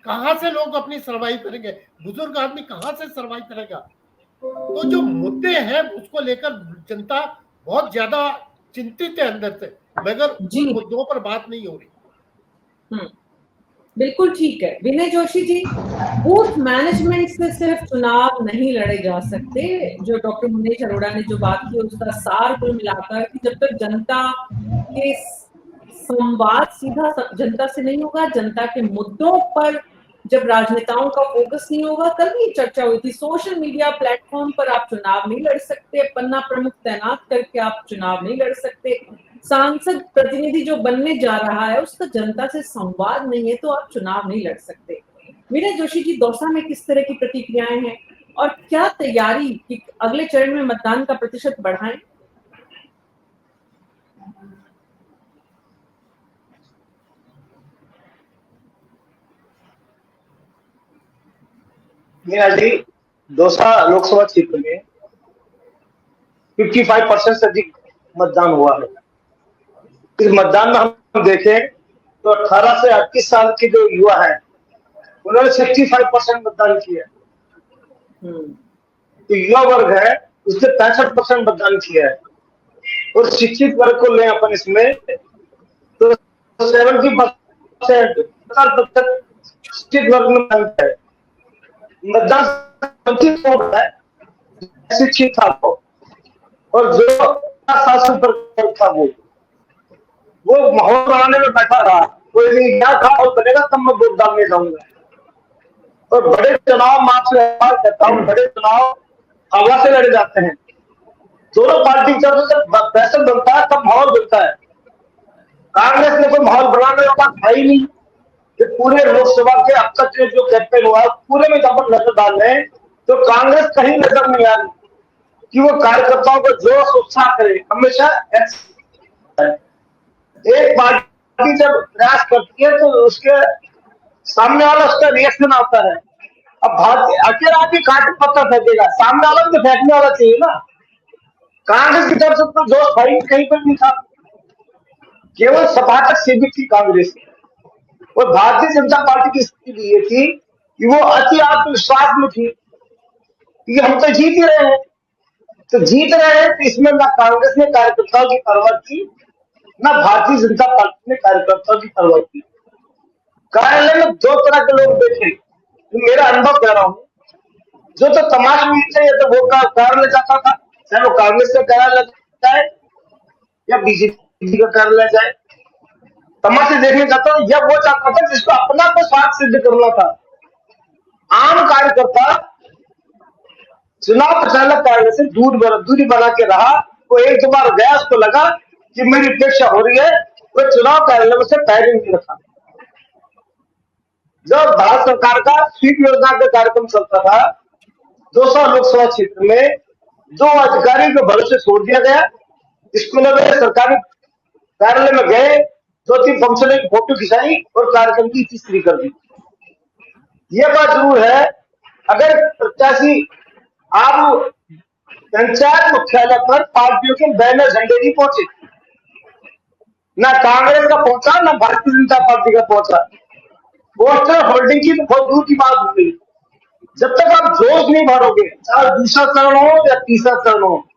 कहां से लोग अपनी सर्वाइव करेंगे? बुजुर्ग आदमी कहां से सर्वाइव करेगा? तो जो मुद्दे हैं उसको लेकर जनता बहुत ज्यादा चिंतित है अंदर से, मगर जी मुद्दों पर बात नहीं हो रही। बिल्कुल ठीक है। विनय जोशी जी, बूथ मैनेजमेंट से सिर्फ चुनाव नहीं लड़े जा सकते। जो डॉक्टर मुनेश अरोड़ा ने जो बात की उसका सार कुल मिलाकर कि जब तक जनता के संवाद सीधा जनता से नहीं होगा, जनता के मुद्दों पर जब राजनेताओं का फोकस नहीं होगा, कल भी चर्चा हुई थी, सोशल मीडिया प्लेटफॉर्म पर आप चुनाव नहीं लड़ सकते, पन्ना प्रमुख तैनात करके आप चुनाव नहीं लड़ सकते, सांसद प्रतिनिधि जो बनने जा रहा है उसका जनता से संवाद नहीं है, तो आप चुनाव नहीं लड़ सकते। विनय जोशी जी, दौसा में किस तरह की प्रतिक्रियाएं हैं और क्या तैयारी कि अगले चरण में मतदान का प्रतिशत बढ़ाएं? मीना जी, दौसा लोकसभा क्षेत्र में 55% से अधिक मतदान हुआ है। इस मतदान में हम देखें तो 18 से 38 साल के जो युवा हैं उन्होंने 65% मतदान किया। तो युवा वर्ग है उसने 65% मतदान किया है। और शिक्षित वर्ग को लें अपन इसमें तो 70% शिक्षित वर्ग में मतदान है। मतदान है शिक्षित था वो, और जो 50 साल से ऊपर था वो माहौल बनाने में बैठा रहा। कोई नहीं क्या था और बनेगा तब मैं वोट डालने जाऊंगा। और बड़े चुनाव मैं आपसे कहता हूँ, बड़े चुनाव हवा से लड़े जाते हैं। दोनों पार्टी जब पैसा बनता है तब माहौल बनता है। कांग्रेस ने कोई माहौल बनाने वाला था ही नहीं। कि पूरे लोकसभा के अब तक के जो कैंपेन हुआ पूरे में जब नजर डाल रहे तो कांग्रेस कहीं नजर नहीं आ रही कि वो कार्यकर्ताओं को जोश उत्साह करे। हमेशा एक पार्टी पार्टी जब प्रयास करती है तो उसके सामने वाला उसका रिएक्शन आता है। अब भारतीय अकेला आदमी काट पत्ता फेंकेगा, सामने वाला तो फेंकने वाला चाहिए ना। कांग्रेस की तरफ से तो जोश भाई कहीं पर नहीं था, केवल सभा तक सीमित थी कांग्रेस। और भारतीय जनता पार्टी की स्थिति ये थी कि वो अति आत्मविश्वास में थी कि हम तो जीत ही रहे हैं। तो जीत रहे हैं तो इसमें ना कांग्रेस ने कार्यकर्ताओं की परवाह की, ना भारतीय जनता पार्टी ने कार्यकर्ताओं की परवाह की। कार्यालय में दो तरह के लोग देखे, तो मेरा अनुभव कह रहा हूं। जो तो तमाशा नीचे या तो वो कार्यालय जाता था, चाहे वो कांग्रेस का कार्यालय जाए या बीजेपी का कार्यालय जाए, तमाशे देखने जाता था। या वो चाहता था जिसको अपना को स्वार्थ सिद्ध करना था। आम कार्यकर्ता चुनाव प्रचारक कार्यालय से दूरी बना के रहा। वो एक दो बार गया, उसको लगा कि मेरी अपेक्षा हो रही है, वो चुनाव कार्यालय में से पैर नहीं रखा। जब भारत सरकार का स्वीप योजना का कार्यक्रम चलता था, 200 लोकसभा क्षेत्र में 2 अधिकारियों के भरोसे छोड़ दिया गया। स्कूलों में, सरकारी कार्यालय में गए, 2-3 फंक्शनों की फोटो खिंचाई और कार्यक्रम की तीसरी कर दी। ये बात जरूर है, अगर प्रत्याशी आप पंचायत मुख्यालय पर पार्टियों के बैनर झंडे नहीं पहुंचे, ना कांग्रेस का पहुंचा ना भारतीय जनता पार्टी का पहुंचा, पोस्टर होल्डिंग की तो बहुत दूर की बात हो गई। जब तक आप जोश नहीं भरोगे, चाहे दूसरा चरण हो या तीसरा चरण हो,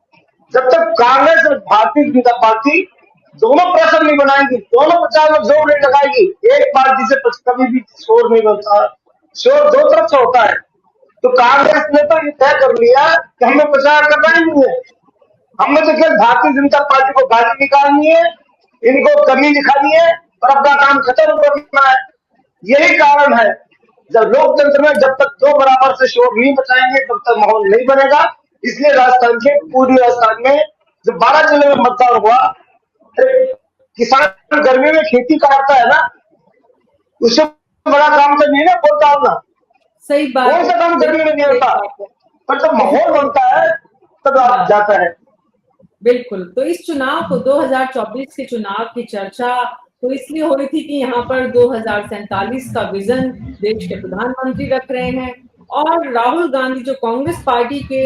जब तक कांग्रेस और भारतीय जनता पार्टी दोनों प्रेशर नहीं बनाएंगी, दोनों प्रचार में जोर नहीं लगाएगी, एक पार्टी से कभी भी शोर नहीं बनता। शोर दो तरफ से होता है। तो कांग्रेस ने तो ये तय कर लिया कि हमें प्रचार करना ही नहीं है, हमें तो केवल भारतीय जनता पार्टी को गाली निकालनी है, इनको कमी दिखानी है और अपना काम खत्म करना है। यही कारण है, जब लोकतंत्र में जब तक दो बराबर से शोर नहीं बचाएंगे तब तक माहौल नहीं बनेगा। इसलिए राजस्थान के पूर्वी राजस्थान में जब 12 जिले में मतदान हुआ, किसान गर्मी में खेती काटता है ना, उससे बड़ा काम तो नहीं ना वोट डालना। सही बात, कौन सा काम गर्मी में नहीं होता, पर जब माहौल बनता है तब आप जाता है। बिल्कुल। तो इस चुनाव को 2024 के चुनाव की चर्चा तो इसलिए हो रही थी कि यहाँ पर 2047 का विजन देश के प्रधानमंत्री रख रहे हैं और राहुल गांधी जो कांग्रेस पार्टी के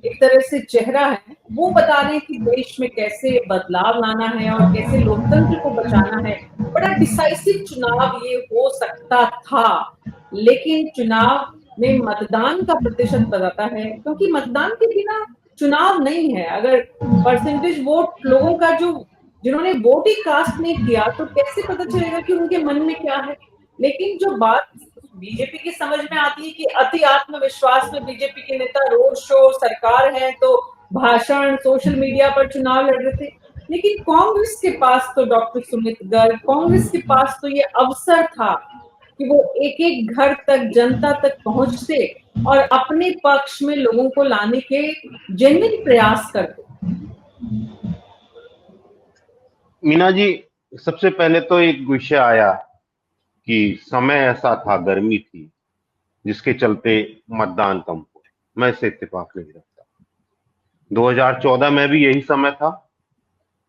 एक तरह से चेहरा है, वो बता रहे हैं कि देश में कैसे बदलाव लाना है और कैसे लोकतंत्र को बचाना है। बड़ा डिसाइसिव चुनाव ये हो सकता था, लेकिन चुनाव में मतदान का प्रतिशत बताता है, क्योंकि मतदान के बिना चुनाव नहीं है। अगर परसेंटेज वोट लोगों का जो जिन्होंने वोट ही कास्ट नहीं किया तो कैसे पता चलेगा कि उनके मन में क्या है। लेकिन जो बात बीजेपी की समझ में आती है कि अति आत्मविश्वास में बीजेपी के नेता रोड शो, सरकार है तो भाषण, सोशल मीडिया पर चुनाव लड़ रहे थे। लेकिन कांग्रेस के पास तो डॉक्टर सुमित गर्ग, कांग्रेस के पास तो ये अवसर था कि वो एक एक घर तक, जनता तक पहुंचते और अपने पक्ष में लोगों को लाने के जेन्युइन प्रयास करते। मीना जी, सबसे पहले तो एक विषय आया कि समय ऐसा था, गर्मी थी, जिसके चलते मतदान कम हुआ। मैं इससे इत्तेफाक नहीं रखता। 2014 में भी यही समय था,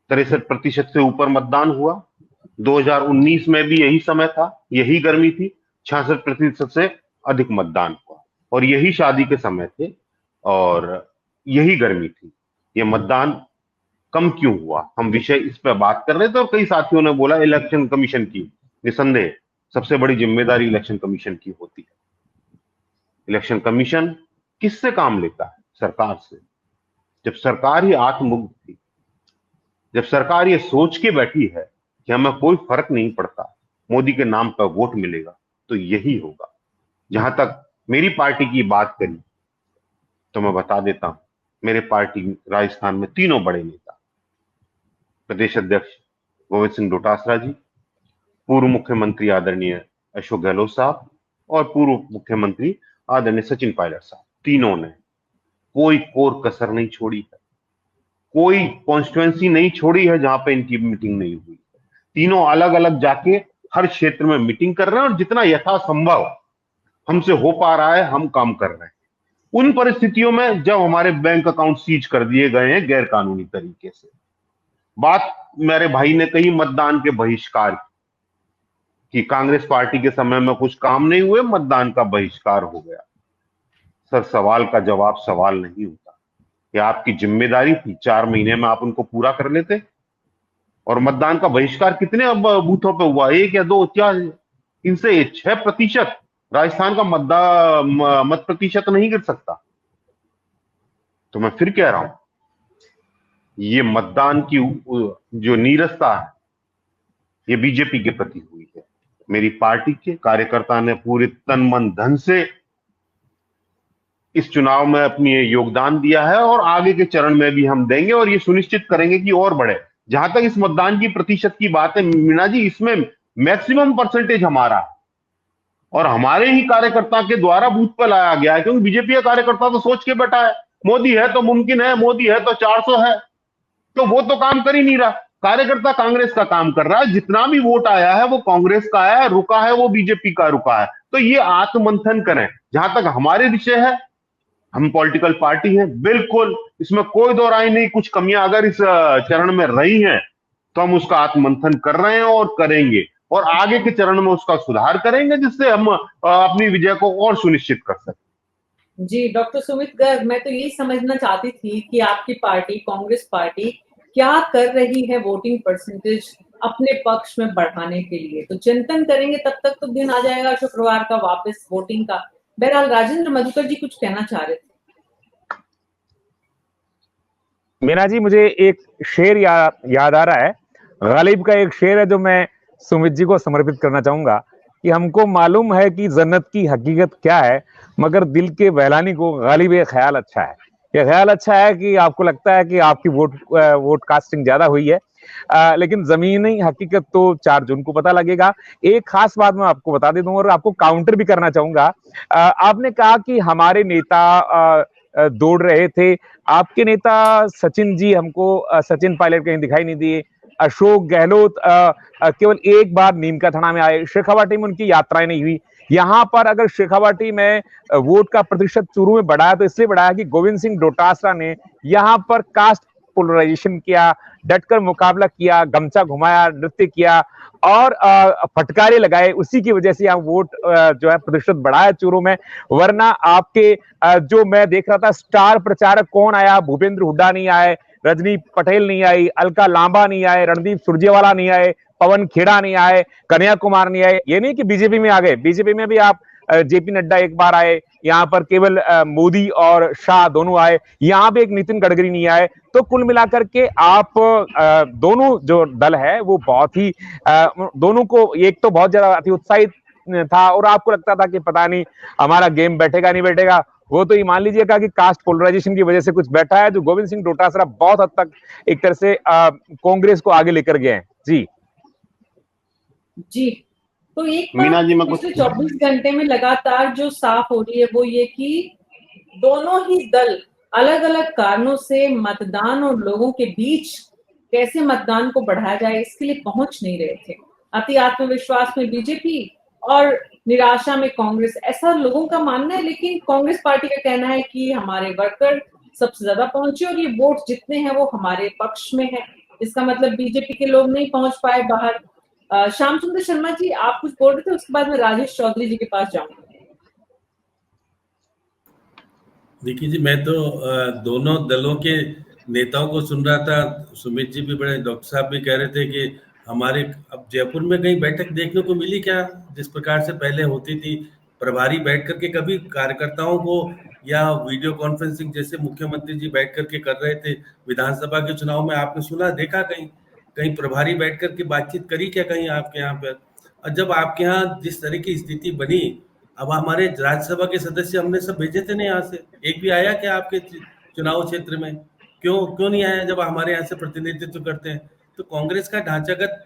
63% से ऊपर मतदान हुआ। 2019 में भी यही समय था, यही गर्मी थी, 66% से अधिक मतदान हुआ और यही शादी के समय थे और यही गर्मी थी। ये मतदान कम क्यों हुआ, हम विषय इस पर बात कर रहे थे और कई साथियों ने बोला इलेक्शन कमीशन की। निसंदेह सबसे बड़ी जिम्मेदारी इलेक्शन कमीशन की होती है। इलेक्शन कमीशन किससे काम लेता है? सरकार से। जब सरकार ही आत्ममुग्ध थी, जब सरकार ये सोच के बैठी है कि हमें कोई फर्क नहीं पड़ता, मोदी के नाम पर वोट मिलेगा, तो यही होगा। जहां तक मेरी पार्टी की बात करी तो मैं बता देता हूं, मेरे पार्टी राजस्थान में तीनों बड़े नेता, प्रदेश अध्यक्ष गोविंद सिंह डोटासरा जी, पूर्व मुख्यमंत्री आदरणीय अशोक गहलोत साहब और पूर्व मुख्यमंत्री आदरणीय सचिन पायलट साहब, तीनों ने कोई कोर कसर नहीं छोड़ी है, कोई कॉन्स्टिट्यूएंसी नहीं छोड़ी है जहां पे इनकी मीटिंग नहीं हुई। तीनों अलग अलग जाके हर क्षेत्र में मीटिंग कर रहे हैं और जितना यथासंभव हमसे हो पा रहा है हम काम कर रहे हैं। उन परिस्थितियों में जब हमारे बैंक अकाउंट सीज कर दिए गए हैं गैर कानूनी तरीके से, बात मेरे भाई ने कही मतदान के बहिष्कार की, कि कांग्रेस पार्टी के समय में कुछ काम नहीं हुए, मतदान का बहिष्कार हो गया। सर, सवाल का जवाब सवाल नहीं होता। क्या आपकी जिम्मेदारी थी 4 महीने में आप उनको पूरा कर लेते? और मतदान का बहिष्कार कितने अब बूथों पे हुआ? 1 या 2? क्या इनसे 6% राजस्थान का मत प्रतिशत नहीं गिर सकता? तो मैं फिर कह रहा हूं, ये मतदान की जो नीरसता है, ये बीजेपी के प्रति हुई है। मेरी पार्टी के कार्यकर्ता ने पूरे तन मन धन से इस चुनाव में अपनी योगदान दिया है और आगे के चरण में भी हम देंगे और ये सुनिश्चित करेंगे कि और बढ़े। जहां तक इस मतदान की प्रतिशत की बात है मीना जी, इसमें मैक्सिमम परसेंटेज हमारा है और हमारे ही कार्यकर्ता के द्वारा बूथ पर लाया गया है, क्योंकि बीजेपी का कार्यकर्ता तो सोच के बैठा है मोदी है तो मुमकिन है, मोदी है तो 400 है, तो वो तो काम कर ही नहीं रहा। कार्यकर्ता कांग्रेस का काम कर रहा है, जितना भी वोट आया है वो कांग्रेस का आया है, रुका है वो बीजेपी का रुका है। तो ये आत्ममंथन करें। जहां तक हमारे विषय है, हम पॉलिटिकल पार्टी हैं, बिल्कुल इसमें कोई दो राय नहीं। कुछ कमियां अगर इस चरण में रही हैं तो हम उसका आत्ममंथन कर रहे हैं और करेंगे और आगे के चरण में उसका सुधार करेंगे, जिससे हम अपनी विजय को और सुनिश्चित कर सकें। जी डॉक्टर सुमित गर्ग, मैं तो यही समझना चाहती थी कि आपकी पार्टी कांग्रेस पार्टी क्या कर रही है वोटिंग परसेंटेज अपने पक्ष में बढ़ाने के लिए। तो चिंतन करेंगे, तब तक तो दिन आ जाएगा शुक्रवार का वापस वोटिंग का। बहरहाल राजेंद्र मधुकर जी कुछ कहना चाह रहे थे। मीना जी, मुझे एक शेर याद आ रहा है। गालिब का एक शेर है जो मैं सुमित जी को समर्पित करना चाहूंगा कि हमको मालूम है कि जन्नत की हकीकत क्या है, मगर दिल के बहलानी को गालिब ये ख्याल अच्छा है। ये ख्याल अच्छा है कि आपको लगता है कि आपकी वोट कास्टिंग ज्यादा हुई है, लेकिन जमीनी हकीकत तो 4 जून को पता लगेगा। एक खास बात मैं आपको बता दे दूं और आपको काउंटर भी करना चाहूंगा। आपने कहा कि हमारे नेता दौड़ रहे थे। आपके नेता सचिन जी, हमको सचिन पायलट कहीं दिखाई नहीं दिए। अशोक गहलोत केवल एक बार नीम का थाना में आए, शेखावाटी में उनकी यात्राएं नहीं हुई। यहाँ पर अगर शेखावाटी में वोट का प्रतिशत चूरू में बढ़ा है तो इसलिए बढ़ा है कि गोविंद सिंह डोटासरा ने यहाँ पर कास्ट पोलराइजेशन किया, डटकर मुकाबला किया, गमछा घुमाया, नृत्य किया और फटकारे लगाए। उसी की वजह से यहाँ वोट जो है प्रतिशत बढ़ा है चूरू में। वरना आपके जो मैं देख रहा था स्टार प्रचारक कौन आया, भूपेंद्र हुड्डा नहीं आए, रजनी पटेल नहीं आई, अलका लांबा नहीं आए, रणदीप सुरजेवाला नहीं आए, पवन खेड़ा नहीं आए, कन्हैया कुमार नहीं आए। ये नहीं कि बीजेपी में आ गए, बीजेपी में भी आप जेपी नड्डा एक बार आए, यहाँ पर केवल मोदी और शाह दोनों आए, यहाँ पे एक नितिन गडकरी नहीं आए। तो कुल मिलाकर के आप दोनों जो दल है वो बहुत ही दोनों को, एक तो बहुत ज्यादा अति उत्साहित था और आपको लगता था कि पता नहीं हमारा गेम बैठेगा नहीं बैठेगा। वो तो ये मान लीजिएगा कि कास्ट पोलराइजेशन की वजह से कुछ बैठा है, जो गोविंद सिंह डोटासरा बहुत हद तक एक तरह से कांग्रेस को आगे लेकर गए हैं। जी तो एक मीना जी, मैं पिछले 24 घंटे में लगातार जो साफ हो रही है वो ये कि दोनों ही दल अलग अलग कारणों से मतदान और लोगों के बीच कैसे मतदान को बढ़ाया जाए इसके लिए पहुंच नहीं रहे थे। अति आत्मविश्वास में बीजेपी और निराशा में कांग्रेस, ऐसा लोगों का मानना है। लेकिन कांग्रेस पार्टी का कहना है कि हमारे वर्कर सबसे ज्यादा पहुंचे और ये वोट जितने हैं वो हमारे पक्ष में है। इसका मतलब बीजेपी के लोग नहीं पहुंच पाए बाहर। श्याम सुंदर शर्मा जी, आप कुछ बोल रहे थे, उसके बाद मैं राजेश चौधरी जी के पास जाऊंगा। देखिए जी, मैं तो दोनों दलों के नेताओं को सुन रहा था। सुमित जी भी बड़े, डॉक्टर साहब भी कह रहे थे कि हमारे अब जयपुर में कहीं बैठक देखने को मिली क्या, जिस प्रकार से पहले होती थी प्रभारी बैठ करके कभी कार्यकर्ताओं को, या वीडियो कॉन्फ्रेंसिंग जैसे मुख्यमंत्री जी बैठ करके कर रहे थे विधानसभा के चुनाव में, आपने सुना देखा कहीं कहीं प्रभारी बैठ करके बातचीत करी क्या कहीं आपके यहाँ पर? और जब आपके यहाँ जिस तरह की स्थिति बनी, अब हमारे राज्यसभा के सदस्य हमने सब भेजे थे ना यहाँ से, एक भी आया क्या आपके चुनाव क्षेत्र में? क्यों नहीं आया जब हमारे यहाँ से प्रतिनिधित्व करते हैं? तो कांग्रेस का ढांचागत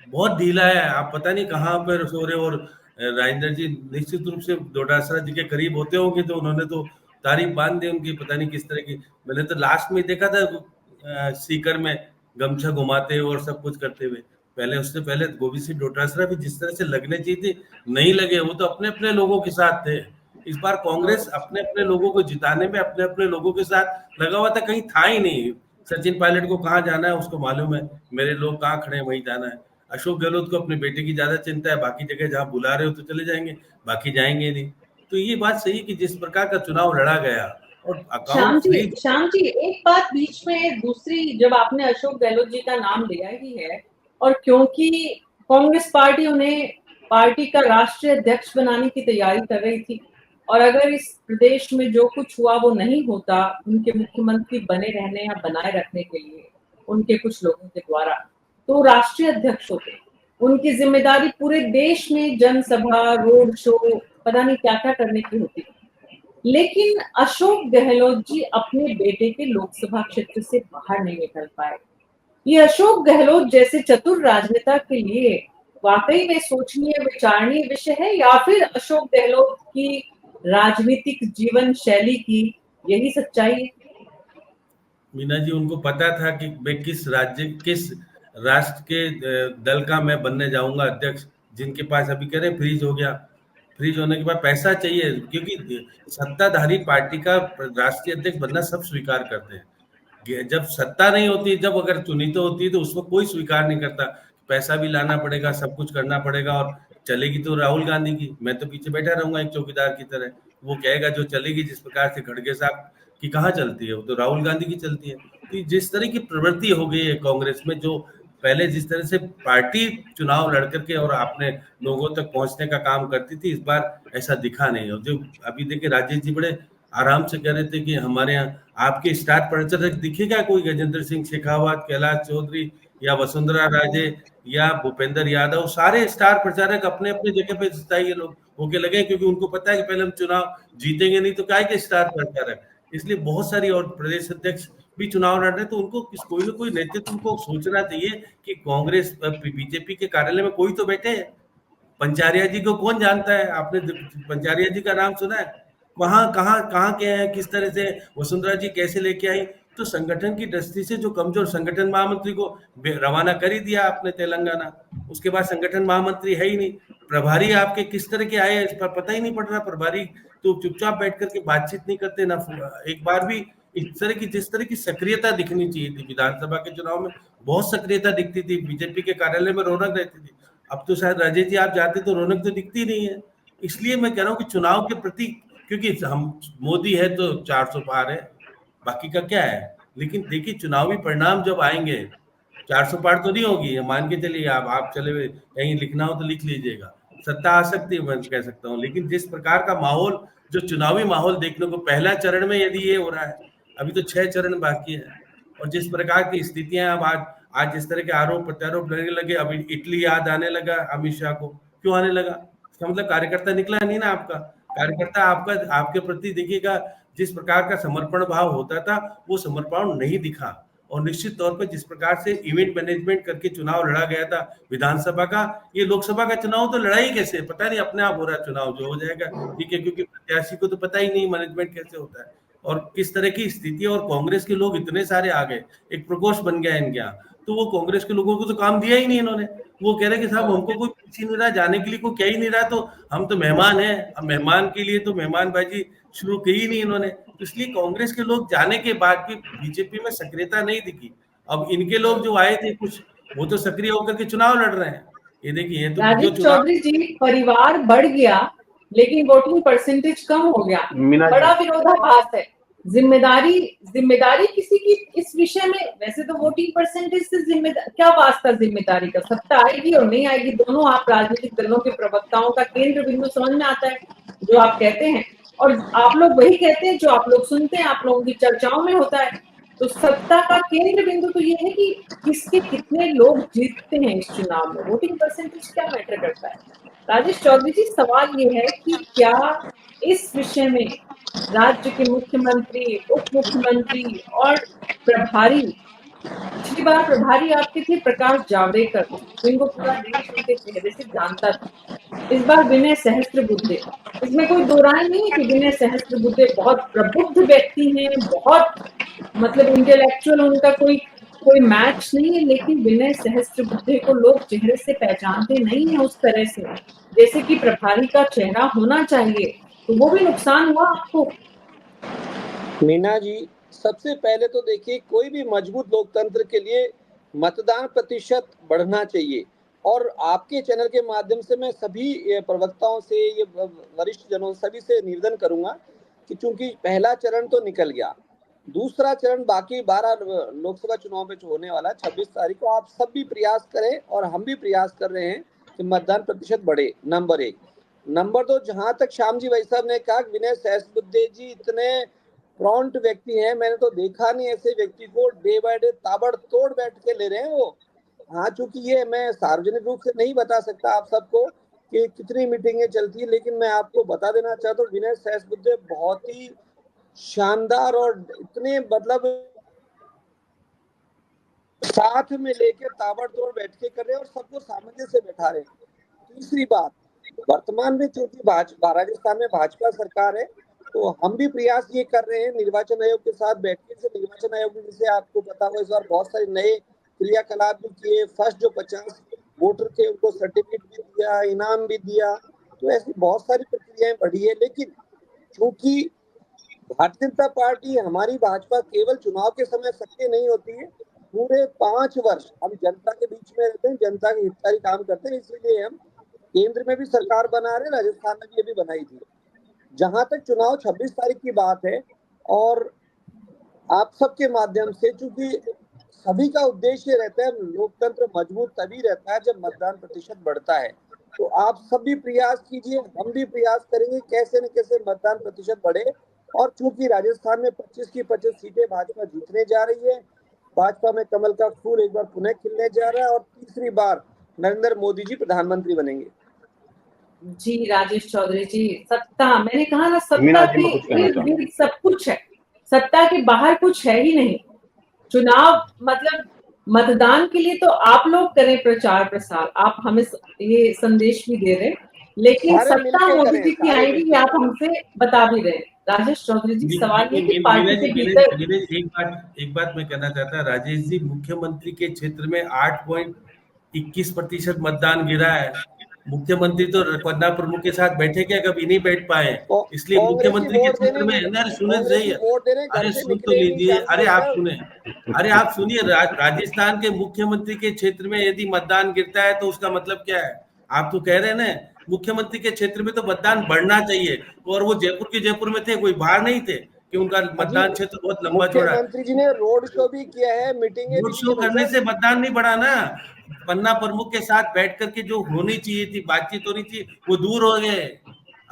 बहुत ढीला है, आप पता नहीं कहाँ पर सो रहे। और राजेंद्र जी निश्चित रूप से डोटासरा जी के करीब होते होंगे, तो उन्होंने तो तारीफ बांध दी उनकी, पता नहीं किस तरह की। मैंने तो लास्ट में देखा था सीकर में गमछा घुमाते हुए और सब कुछ करते हुए। पहले उससे पहले गोविंद सिंह डोटासरा भी जिस तरह से लगने चाहिए थे नहीं लगे, वो तो अपने अपने लोगों के साथ थे। इस बार कांग्रेस अपने अपने लोगों को जिताने में अपने अपने लोगों के साथ लगा हुआ था, कहीं था ही नहीं। सचिन पायलट को कहाँ जाना है उसको मालूम है, मेरे लोग कहाँ खड़े हैं वहीं जाना है। अशोक गहलोत को अपने बेटे की ज्यादा चिंता है, बाकी जगह जहां बुला रहे हो तो चले जाएंगे, बाकी जाएंगे नहीं। तो ये बात सही कि जिस प्रकार का चुनाव लड़ा गया और अकाउंट फ्रीज। श्याम जी एक बात बीच में दूसरी, जब आपने अशोक गहलोत जी का नाम लिया ही है, और क्योंकि कांग्रेस पार्टी उन्हें पार्टी का राष्ट्रीय अध्यक्ष बनाने की तैयारी कर रही थी, और अगर इस प्रदेश में जो कुछ हुआ वो नहीं होता उनके मुख्यमंत्री बने रहने या बनाए रखने के लिए उनके कुछ लोगों के द्वारा, तो राष्ट्रीय अध्यक्ष होते, उनकी जिम्मेदारी पूरे देश में जनसभा, रोड शो, पता नहीं क्या क्या करने की होती। लेकिन अशोक गहलोत जी अपने बेटे के लोकसभा क्षेत्र से बाहर नहीं निकल पाए। ये अशोक गहलोत जैसे चतुर राजनेता के लिए वाकई में सोचनीय विचारणीय विषय है, या फिर अशोक गहलोत की राजनीतिक जीवन शैली की यही सच्चाई है? मीना जी, उनको पता था कि मैं किस राष्ट्र के दल का मैं बनने जाऊंगा अध्यक्ष, जिनके पास अभी कह रहे फ्रीज हो गया। फ्रीज होने के बाद पैसा चाहिए, क्योंकि सत्ताधारी पार्टी का राष्ट्रीय अध्यक्ष बनना सब स्वीकार करते हैं। जब सत्ता नहीं होती, जब अगर चुनित होती है तो उसको कोई स्वीकार नहीं करता। पैसा भी लाना पड़ेगा, सब कुछ करना पड़ेगा, और चलेगी तो राहुल गांधी की, मैं तो पीछे बैठा रहूंगा एक चौकीदार की तरह। वो कहेगा जो चलेगी, जिस प्रकार से खड़गे साहब की कहाँ चलती है, वो तो राहुल गांधी की चलती है। तो जिस तरह की प्रवृत्ति हो गई है कांग्रेस में, जो पहले जिस तरह से पार्टी चुनाव लड़ करके और अपने लोगों तक पहुंचने का काम करती थी, इस बार ऐसा दिखा नहीं। और जो अभी देखिए राजेश जी बड़े आराम से कह रहे थे कि हमारे यहाँ आपके स्टार प्रचारक दिखेगा कोई, गजेंद्र सिंह शेखावत, कैलाश चौधरी या वसुंधरा राजे या भूपेंद्र यादव, सारे स्टार प्रचारक अपने अपने जगह पे स्थायी लोग होके लगे, क्योंकि उनको पता है कि पहले हम चुनाव जीतेंगे नहीं तो क्या के स्टार प्रचारक। इसलिए बहुत सारी और प्रदेश अध्यक्ष भी चुनाव लड़ रहे हैं, तो उनको कोई ना कोई नेतृत्व उनको सोचना चाहिए कि कांग्रेस बीजेपी के कार्यालय में कोई तो बैठे है। पंचारिया जी को कौन जानता है? आपने पंचारिया जी का नाम सुना है? वहां कहाँ के हैं, किस तरह से वसुंधरा जी कैसे लेके आई? तो संगठन की दृष्टि से जो कमजोर, संगठन महामंत्री को रवाना कर ही दिया आपने तेलंगाना, उसके बाद संगठन महामंत्री है ही नहीं। प्रभारी आपके किस तरह के आए इस पर पता ही नहीं पड़ रहा। प्रभारी तो चुपचाप बैठ करके बातचीत नहीं करते ना, एक बार भी इस तरह की जिस तरह की सक्रियता दिखनी चाहिए थी विधानसभा के चुनाव में, बहुत सक्रियता दिखती थी, बीजेपी के कार्यालय में रौनक रहती थी। अब तो शायद राजेश जी आप जाते तो रौनक तो दिखती नहीं है। इसलिए मैं कह रहा हूँ कि चुनाव के प्रति, क्योंकि हम मोदी है तो 400 पार है, बाकी का क्या है। लेकिन देखिए चुनावी परिणाम जब आएंगे, 400 पार तो नहीं होगी, मान के चलिए आप चले कहीं लिखना हो तो लिख लीजिएगा, सत्ता आ सकती है मैं कह सकता हूँ। लेकिन जिस प्रकार का माहौल, जो चुनावी माहौल देखने को पहला चरण में यदि ये हो रहा है, अभी तो 6 चरण बाकी है, और जिस प्रकार की स्थितियां अब आज जिस तरह के आरोप प्रत्यारोप लगने लगे, अभी इटली याद आने लगा अमित शाह को, क्यों आने लगा? इसका मतलब कार्यकर्ता निकला नहीं ना आपका। कार्यकर्ता आपके प्रति देखिएगा, जिस प्रकार का समर्पण भाव होता था वो समर्पण नहीं दिखा। और निश्चित तौर पर जिस प्रकार से इवेंट मैनेजमेंट करके चुनाव लड़ा गया था विधानसभा का, ये लोकसभा का चुनाव तो लड़ाई कैसे, पता नहीं अपने आप हो रहा चुनाव जो हो जाएगा ठीक है, क्योंकि प्रत्याशी को तो पता ही नहीं मैनेजमेंट कैसे होता है और किस तरह की स्थिति है। और कांग्रेस के लोग इतने सारे आ गए, एक प्रकोष्ठ बन गया इनके यहाँ, तो वो कांग्रेस के लोगों को तो काम दिया ही नहीं इन्होंने। वो कह रहे कि साहब हमको कोई पूछ ही नहीं रहा, जाने के लिए कोई कह ही नहीं रहा, तो हम तो मेहमान हैं, अब मेहमान के लिए तो मेहमानबाजी शुरू की ही नहीं इन्होंने। तो इसलिए कांग्रेस के लोग जाने के बाद भी बीजेपी में सक्रियता नहीं दिखी। अब इनके लोग जो आए थे कुछ, वो तो सक्रिय होकर के चुनाव लड़ रहे हैं। ये देखिए, ये तो राजीव चौधरी जी, परिवार बढ़ गया लेकिन वोटिंग परसेंटेज कम हो गया, बड़ा विरोधाभास है। जिम्मेदारी किसी की इस विषय में, वैसे तो वोटिंग परसेंटेज से क्या वास्ता जिम्मेदारी का, सत्ता आएगी और नहीं आएगी दोनों आप राजनीतिक दलों के प्रवक्ताओं का केंद्र बिंदु समझ में आता है जो आप कहते हैं, और आप लोग वही कहते हैं जो आप लोग सुनते हैं, आप लोगों की चर्चाओं में होता है। तो सत्ता का केंद्र बिंदु तो ये है कि किसके कितने लोग जीतते हैं इस चुनाव में, वोटिंग परसेंटेज क्या मैटर करता है। राजेश चौधरी जी, सवाल ये है कि क्या इस विषय में राज्य के मुख्यमंत्री, उप मुख्यमंत्री और प्रभारी, पिछली बार प्रभारी आपके थे प्रकाश जावड़ेकर, जिनको पूरा देश उनके चेहरे से जानता था, इस बार विनय सहस्त्रबुद्धे। इसमें कोई दो राय नहीं है कि विनय सहस्त्रबुद्धे बहुत प्रबुद्ध व्यक्ति हैं, बहुत मतलब इंटेलेक्चुअल, उनका कोई मैच नहीं है, लेकिन विनय सहस्त्रबुद्धे को लोग चेहरे से पहचानते नहीं है उस तरह से जैसे कि प्रभारी का चेहरा होना चाहिए। तो वो भी नुकसान हुआ आपको। मीना जी, सबसे पहले तो देखिए, कोई भी मजबूत लोकतंत्र के लिए मतदान प्रतिशत बढ़ना चाहिए और आपके चैनल के माध्यम से मैं सभी प्रवक्ताओं से, ये वरिष्ठ जनों सभी से निवेदन करूंगा कि चूंकि पहला चरण तो निकल गया, दूसरा चरण बाकी 12 लोकसभा चुनाव में होने वाला 26 तारीख को, आप सब भी प्रयास करें और हम भी प्रयास कर रहे हैं कि मतदान प्रतिशत बढ़े, नंबर 1। नंबर 2, जहां तक श्याम जी भाई साहब ने कहा विनय सहस्त्रबुद्धे जी इतने प्रॉन्ट व्यक्ति हैं, मैंने तो देखा नहीं ऐसे व्यक्ति को, डे बाय डे ताबड़तोड़ बैठ के ले रहे हैं वो। हाँ, चूंकि ये मैं सार्वजनिक रूप से नहीं बता सकता आप सबको कि कितनी मीटिंगें चलती है, लेकिन मैं आपको बता देना चाहता हूँ विनय सहस्त्रबुद्धे बहुत ही शानदार और इतने मतलब साथ में लेके ताबड़तोड़ बैठ के कर रहे हैं और सबको सामंजस्य से बैठा रहे हैं। तीसरी बात, वर्तमान में चूंकि राजस्थान में भाजपा सरकार है, तो हम भी प्रयास ये कर रहे हैं निर्वाचन आयोग के साथ बैठने से। निर्वाचन आयोग ने, जैसे आपको पता होगा, इस बार बहुत सारे नए क्रियाकलाप भी किए। फर्स्ट जो 50 वोटर थे उनको सर्टिफिकेट भी दिया, इनाम भी दिया, तो ऐसी बहुत सारी प्रक्रियाएं बढ़ी है। लेकिन चूंकि भारतीय जनता पार्टी, हमारी भाजपा केवल चुनाव के समय सक्रिय नहीं होती है, पूरे 5 वर्ष हम जनता के बीच में रहते हैं, जनता के हितकारी काम करते हैं। इसीलिए हम केंद्र में भी सरकार बना रहे हैं, राजस्थान में भी अभी बनाई थी। जहां तक चुनाव 26 तारीख की बात है, और आप सबके माध्यम से, चूंकि सभी का उद्देश्य रहता है लोकतंत्र मजबूत तभी रहता है जब मतदान प्रतिशत बढ़ता है, तो आप सब भी प्रयास कीजिए, हम भी प्रयास करेंगे कैसे न कैसे मतदान प्रतिशत बढ़े। और चूंकि राजस्थान में 25 की 25 सीटें भाजपा जीतने जा रही है, भाजपा में कमल का फूल एक बार पुनः खिलने जा रहा है और तीसरी बार नरेंद्र मोदी जी प्रधानमंत्री बनेंगे। जी राजेश चौधरी जी, सत्ता, मैंने कहा ना, सत्ता मीना जी, के मैं कुछ कहना इर्द चाहूंगा। गिर्द सब कुछ है, सत्ता के बाहर कुछ है ही नहीं। चुनाव मतलब मतदान के लिए तो आप लोग करें प्रचार प्रसार, आप हमें ये संदेश भी दे रहे, लेकिन सारे सत्ता मिलके मोदी करें, जी की सारे आएगी मिलके आप हमसे बता भी रहे। राजेश चौधरी जी, सवाल ये कि पार्टी के भीतर एक बात मैं कहना चाहता, राजेश जी, मुख्यमंत्री के क्षेत्र में 8.21% मतदान गिरा है। मुख्यमंत्री तो पन्ना प्रमुख के साथ बैठे क्या, कभी नहीं बैठ पाए, इसलिए कांग्रेसी मुख्यमंत्री के वोट क्षेत्र देने में है ना। सुने कांग्रेसी सही, वोट देने घर अरे से सुन तो निकले नहीं, लीजिए, श्याम अरे जी आप साहब। सुने, अरे आप सुनिए, राजस्थान के मुख्यमंत्री के क्षेत्र में यदि मतदान गिरता है तो उसका मतलब क्या है? आप तो कह रहे हैं ना मुख्यमंत्री के क्षेत्र में तो मतदान बढ़ना चाहिए, और वो जयपुर में थे, कोई बाहर नहीं थे कि उनका मतदान क्षेत्र बहुत लंबा चौड़ा है। मुख्यमंत्री जी ने रोड शो भी किया है, मीटिंगें भी रोड की शो है भाई करने साहब। से मतदान नहीं बढ़ा ना। पन्ना प्रमुख के साथ बैठ करके जो होनी चाहिए थी, बातचीत होनी चाहिए, वो दूर हो गए।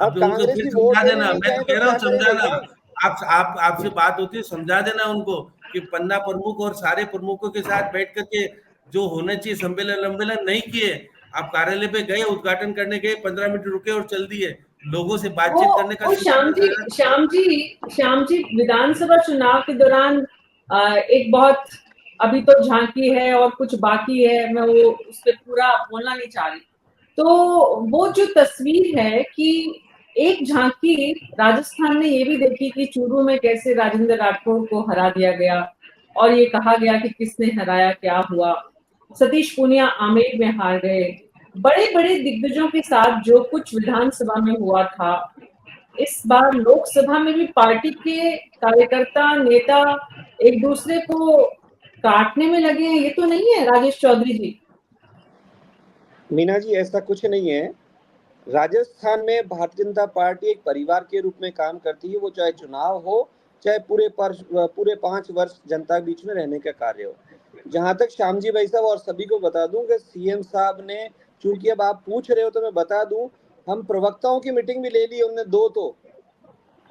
और अब उनको फिर कांग्रेसी वोट समझा देने देना, नहीं मैं जाए तो तो कह रहा क्या हूँ करें भाई समझाना। साहब? आपसे बात होती है, समझा देना उनको कि पन्ना प्रमुख और सारे प्रमुखों के साथ बैठ करके जो होना चाहिए सम्मेलन नहीं किए। आप कार्यालय पे गए, उद्घाटन करने गए, 15 मिनट रुके और चल दिए। लोगों से बातचीत करने का श्याम जी, विधानसभा चुनाव के दौरान एक बहुत, अभी तो झांकी है और कुछ बाकी है, मैं वो उस पर पूरा बोलना नहीं चाह रही। तो वो जो तस्वीर है कि एक झांकी राजस्थान ने ये भी देखी कि चूरू में कैसे राजेंद्र राठौड़ को हरा दिया गया, और ये कहा गया कि किसने हराया, क्या हुआ। सतीश पूनिया आमेर में हार गए। बड़े बड़े दिग्गजों के साथ जो कुछ विधानसभा में हुआ था, इस बार लोकसभा में भी पार्टी के कार्यकर्ता नेता एक दूसरे को काटने में लगे हैं, ये तो नहीं है राजेश चौधरी जी? मीना जी, ऐसा कुछ नहीं है। राजस्थान में भारतीय जनता पार्टी एक परिवार के रूप में काम करती है, वो चाहे चुनाव हो, चाहे पूरे 5 वर्ष जनता के बीच में रहने का कार्य हो। जहां तक श्याम जी भाई साहब, और सभी को बता दूं कि सीएम साहब ने, चूंकि अब आप पूछ रहे हो तो मैं बता दूं, हम प्रवक्ताओं की मीटिंग भी ले ली हमने 2 तो,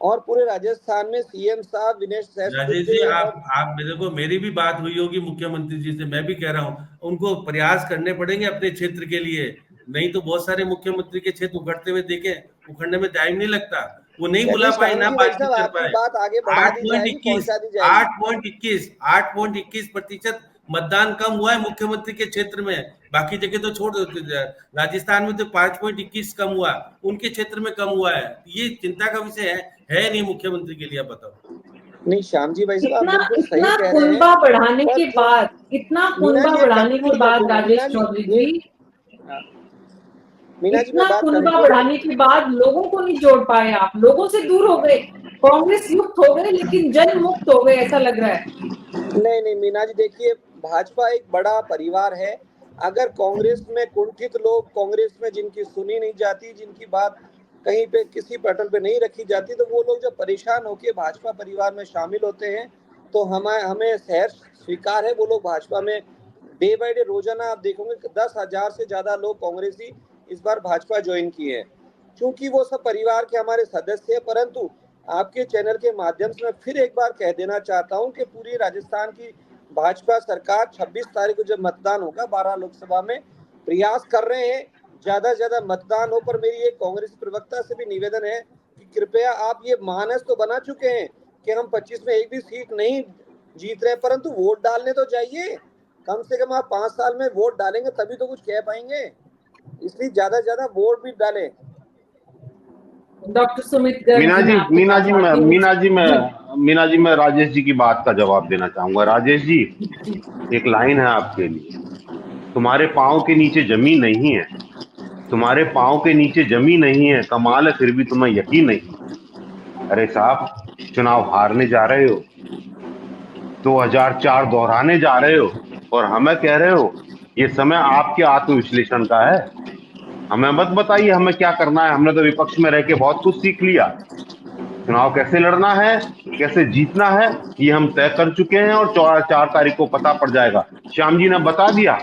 और पूरे राजस्थान में सीएम साहब विनय राजेश जी, सहस्त्रबुद्धे और आप मेरे को, मेरी भी बात हुई होगी मुख्यमंत्री जी से, मैं भी कह रहा हूँ उनको प्रयास करने पड़ेंगे अपने क्षेत्र के लिए, नहीं तो बहुत सारे मुख्यमंत्री के क्षेत्र उखड़ते हुए देखे, उखड़ने में टाइम नहीं लगता, वो नहीं बुला पाए, ना बातचीत कर पाए। बात आगे बढ़ा दी जाएगी, पहुंचा दी जाएगी। 8.21% मतदान कम हुआ है मुख्यमंत्री के क्षेत्र में, बाकी जगह तो छोड़ दो, राजस्थान में तो 5.21 कम हुआ, उनके क्षेत्र में कम हुआ है। ये चिंता का विषय है नहीं मुख्यमंत्री के लिए, आप बताओ। नहीं श्याम जी भाई साहब, आप बिल्कुल सही इतना कह रहे हैं। कुनबा बढ़ाने के बाद, मीना जी, राजेश चौधरी जी, मीना जी, इतना कुनबा बढ़ाने के बाद लोगों को नहीं जोड़ पाए आप, लोगों से दूर हो गए, कांग्रेस मुक्त हो गए लेकिन जन मुक्त हो गए, ऐसा लग रहा है। नहीं मीना जी, देखिए, भाजपा एक बड़ा परिवार है, अगर कांग्रेस में कुंठित लोग, कांग्रेस में जिनकी सुनी नहीं जाती, जिनकी बात कहीं पे किसी पटल पे नहीं रखी जाती, तो वो लोग जब परेशान होकर भाजपा परिवार में शामिल होते हैं तो हमें सहर्ष स्वीकार है। वो लोग भाजपा में डे बाय डे रोजाना आप देखोगे 10,000 से ज्यादा लोग कांग्रेसी इस बार भाजपा ज्वाइन किए हैं, क्योंकि वो सब परिवार के हमारे सदस्य हैं। परंतु आपके चैनल के माध्यम से मैं फिर एक बार कह देना चाहता हूं कि पूरी राजस्थान की भाजपा सरकार 26 तारीख को जब मतदान होगा 12 लोकसभा में, प्रयास कर रहे हैं ज्यादा से ज्यादा मतदान हो। पर मेरी एक कांग्रेस प्रवक्ता से भी निवेदन है कि कृपया आप ये मानस तो बना चुके हैं कि हम 25 में एक भी सीट नहीं जीत रहे, परंतु वोट डालने तो चाहिए। कम से कम आप 5 साल में वोट डालेंगे तभी तो कुछ कह पाएंगे, इसलिए ज्यादा से ज्यादा वोट भी डालें। डॉक्टर सुमित गर्ग मीना जी मैं राजेश जी की बात का जवाब देना चाहूंगा। राजेश जी, एक लाइन है आपके लिए, तुम्हारे पाँव के नीचे जमीन नहीं है, तुम्हारे पाँव के नीचे जमीन नहीं है, कमाल है फिर भी तुम्हें यकीन नहीं। अरे साहब, चुनाव हारने जा रहे हो, 2004 दोहराने जा रहे हो और हमें कह रहे हो ये समय आपके आत्मविश्लेषण का है। हमें मत बताइए हमें क्या करना है, हमने तो विपक्ष में रह के बहुत कुछ सीख लिया। चुनाव कैसे लड़ना है, कैसे जीतना है, ये हम तय कर चुके हैं और 4 तारीख को पता पड़ जाएगा। श्याम जी ने बता दिया,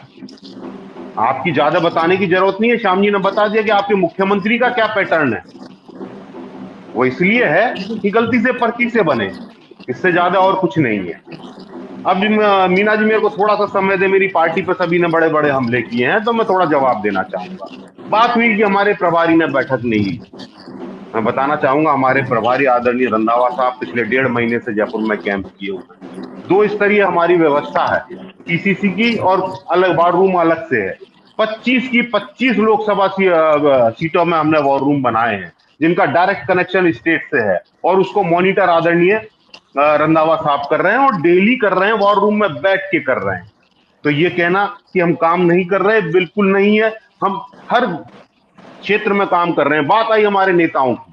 आपकी ज्यादा बताने की जरूरत नहीं है। श्याम जी ने बता दिया कि आपके मुख्यमंत्री का क्या पैटर्न है। वो इसलिए है कि गलती से पर्ची से बने, इससे ज्यादा और कुछ नहीं है। अब मीना जी मेरे को थोड़ा सा समय दे, मेरी पार्टी पर सभी ने बड़े बड़े हमले किए हैं तो मैं थोड़ा जवाब देना चाहूंगा। बात हुई कि हमारे प्रभारी ने बैठक नहीं ली। मैं बताना चाहूंगा हमारे प्रभारी आदरणीय रंधावा साहब पिछले 1.5 महीने से जयपुर में कैंप किए हुए। 2 स्तरीय हमारी व्यवस्था है, टीसीसी की और अलग वॉर रूम अलग से है। 25 की 25 लोकसभा सीटों में हमने वॉर रूम बनाए हैं जिनका डायरेक्ट कनेक्शन स्टेट से है और उसको मॉनिटर आदरणीय रंधावा साहब कर रहे हैं और डेली कर रहे हैं, वॉर रूम में बैठ के कर रहे हैं। तो ये कहना कि हम काम नहीं कर रहे, बिल्कुल नहीं है, हम हर क्षेत्र में काम कर रहे हैं। बात आई हमारे नेताओं की,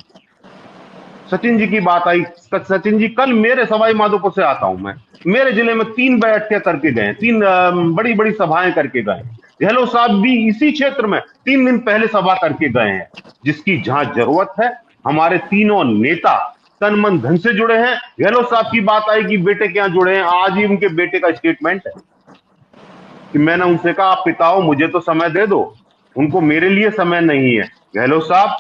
सचिन जी की बात आई। सचिन जी कल मेरे सवाई माधोपुर से आता हूं मैं, मेरे जिले में 3 बैठकें करके गए, 3 बड़ी बड़ी सभाएं करके गए। गहलोत साहब भी इसी क्षेत्र में 3 दिन पहले सभा करके गए हैं। जिसकी जहां जरूरत है हमारे तीनों नेता तन मन धन से जुड़े हैं। गहलोत साहब की बात आई कि बेटे क्या जुड़े हैं, आज ही उनके बेटे का स्टेटमेंट है कि मैंने उनसे कहा आप पिता हो, मुझे तो समय दे दो, उनको मेरे लिए समय नहीं है। गहलोत साहब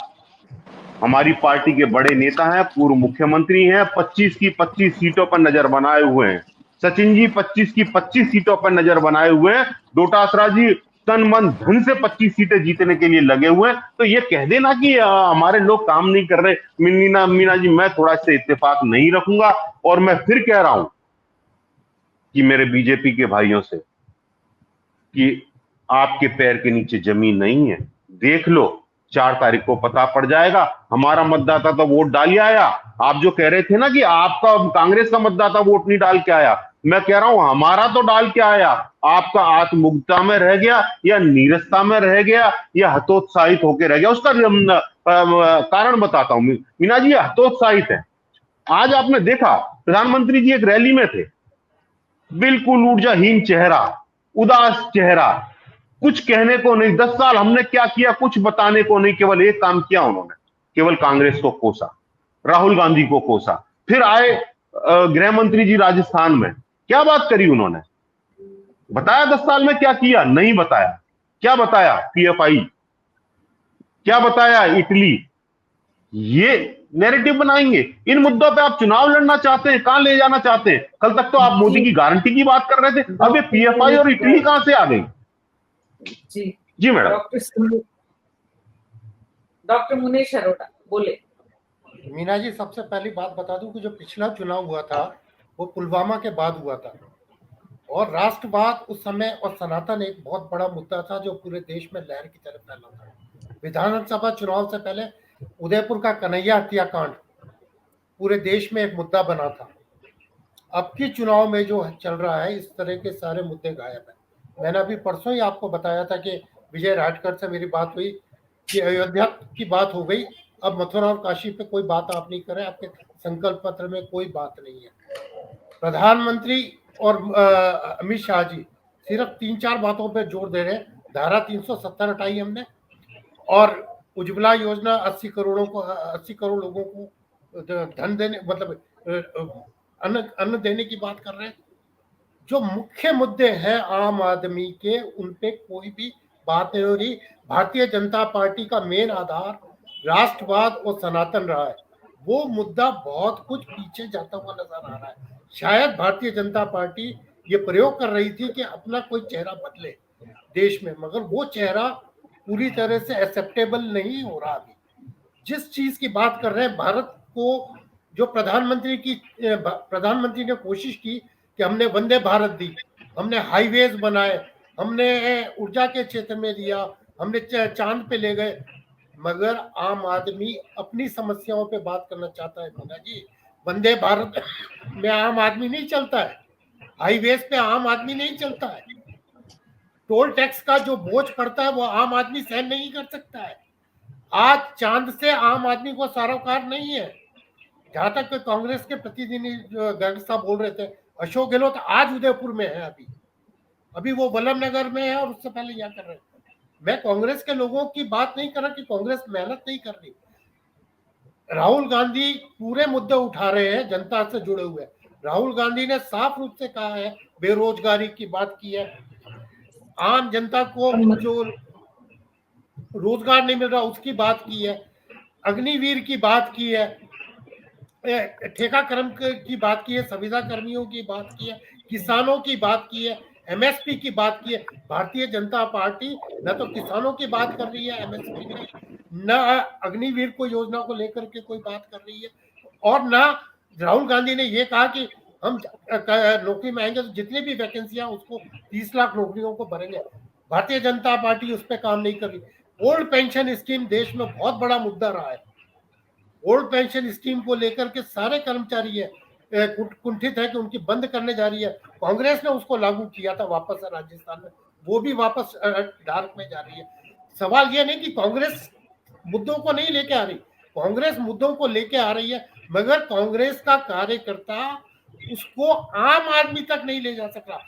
हमारी पार्टी के बड़े नेता हैं, पूर्व मुख्यमंत्री हैं, 25 की 25 सीटों पर नजर बनाए हुए हैं। सचिन जी 25 की 25 सीटों पर नजर बनाए हुए हैं। डोटासरा जी तन मन धन से 25 सीटें जीतने के लिए लगे हुए हैं। तो ये कह देना कि हमारे लोग काम नहीं कर रहे, मीना जी मैं थोड़ा इससे इत्तेफाक नहीं रखूंगा। और मैं फिर कह रहा हूं कि मेरे बीजेपी के भाइयों से कि आपके पैर के नीचे जमीन नहीं है, देख लो, 4 तारीख को पता पड़ जाएगा। हमारा मतदाता तो वोट डाल आया। आप जो कह रहे थे ना कि आपका कांग्रेस का मतदाता वोट नहीं डाल के आया, मैं कह रहा हूं हमारा तो डाल के आया। आपका आत्ममुग्धता में रह गया या नीरसता में रह गया या हतोत्साहित होकर रह गया, उसका कारण बताता हूं। मीना जी हतोत्साहित है। आज आपने देखा प्रधानमंत्री जी एक रैली में थे, बिल्कुल ऊर्जाहीन चेहरा, उदास चेहरा, कुछ कहने को नहीं। 10 साल हमने क्या किया कुछ बताने को नहीं, केवल एक काम किया उन्होंने, केवल कांग्रेस को कोसा, राहुल गांधी को कोसा। फिर आए गृह मंत्री जी राजस्थान में, क्या बात करी उन्होंने, बताया 10 साल में क्या किया? नहीं बताया। क्या बताया? पीएफआई, क्या बताया? इटली। ये नैरेटिव बनाएंगे। इन मुद्दों पे आप चुनाव लड़ना चाहते हैं, कहां ले जाना चाहते हैं? कल तक तो आप मोदी की गारंटी की बात कर रहे थे, अब ये पीएफआई और इटली कहां से आ गई? जी मैडम। डॉक्टर मुनीश अरोड़ा बोले। मीना जी सबसे पहली बात बता दूं कि जो पिछला चुनाव हुआ था वो पुलवामा के बाद हुआ था और राष्ट्रवाद उस समय और सनातन एक बहुत बड़ा मुद्दा था जो पूरे देश में लहर की तरह फैला था। विधानसभा चुनाव से पहले उदयपुर का कन्हैया हत्याकांड पूरे देश में एक मुद्दा बना था। अब की चुनाव में जो चल रहा है इस तरह के सारे मुद्दे गायब है। मैंने अभी परसों ही आपको बताया था कि विजय राठकर से मेरी बात हुई कि अयोध्या की बात हो गई, अब मथुरा और काशी पे कोई बात आप नहीं करें, आपके संकल्प पत्र में कोई बात नहीं है। प्रधानमंत्री और अमित शाह जी सिर्फ 3-4 बातों पे जोर दे रहे हैं। धारा 370 हटाई हमने और उज्ज्वला योजना 80 करोड़ लोगों को धन देने मतलब अन्न देने की बात कर रहे हैं। जो मुख्य मुद्दे हैं आम आदमी के, उन पे कोई भी बात नहीं हो रही। भारतीय जनता पार्टी का मेन आधार राष्ट्रवाद और सनातन रहा है, वो मुद्दा बहुत कुछ पीछे जाता हुआ नजर आ रहा है। शायद भारतीय जनता पार्टी ये प्रयोग कर रही थी कि अपना कोई चेहरा बदले देश में, मगर वो चेहरा पूरी तरह से एक्सेप्टेबल नहीं हो रहा। अभी जिस चीज की बात कर रहे हैं, भारत को जो प्रधानमंत्री ने कोशिश की कि हमने वंदे भारत दी, हमने हाईवेज बनाए, हमने ऊर्जा के क्षेत्र में दिया, हमने चांद पे ले गए, मगर आम आदमी अपनी समस्याओं पे बात करना चाहता है। मीना जी, वंदे भारत में आम आदमी नहीं चलता है, हाईवेज पे आम आदमी नहीं चलता है, टोल टैक्स का जो बोझ पड़ता है वो आम आदमी सहन नहीं कर सकता है। आज चांद से आम आदमी को सरोकार नहीं है। जहां तक कांग्रेस के प्रतिनिधि गर्ग साहब बोल रहे थे, अशोक गहलोत आज उदयपुर में है, अभी वो वल्लभ नगर में है और उससे पहले यहाँ कर रहे हैं। मैं कांग्रेस के लोगों की बात नहीं कर रहा कि कांग्रेस मेहनत नहीं कर रही। राहुल गांधी पूरे मुद्दे उठा रहे हैं, जनता से जुड़े हुए। राहुल गांधी ने साफ रूप से कहा है, बेरोजगारी की बात की है, आम जनता को जो रोजगार नहीं मिल रहा उसकी बात की है, अग्निवीर की बात की है, ठेका कर्म की बात की है, संविदा कर्मियों की बात की है, किसानों की बात की है, एमएसपी की बात की है। भारतीय जनता पार्टी न तो किसानों की बात कर रही है एमएसपी में, न अग्निवीर को योजना को लेकर के कोई बात कर रही है, और न राहुल गांधी ने ये कहा कि हम नौकरी में आएंगे तो जितनी भी वैकेंसियां उसको 30 लाख नौकरियों को भरेंगे। भारतीय जनता पार्टी उस पर काम नहीं कर रही। ओल्ड पेंशन स्कीम देश में बहुत बड़ा मुद्दा रहा है। ओल्ड पेंशन स्कीम को लेकर के सारे कर्मचारी है कुंठित है कि उनकी बंद करने जा रही है। कांग्रेस ने उसको लागू किया था वापस राजस्थान में, वो भी वापस डार्क में जा रही है। सवाल ये नहीं कि कांग्रेस मुद्दों को नहीं लेके आ रही, कांग्रेस मुद्दों को लेके आ रही है, मगर कांग्रेस का कार्यकर्ता उसको आम आदमी तक नहीं ले जा सक रहा।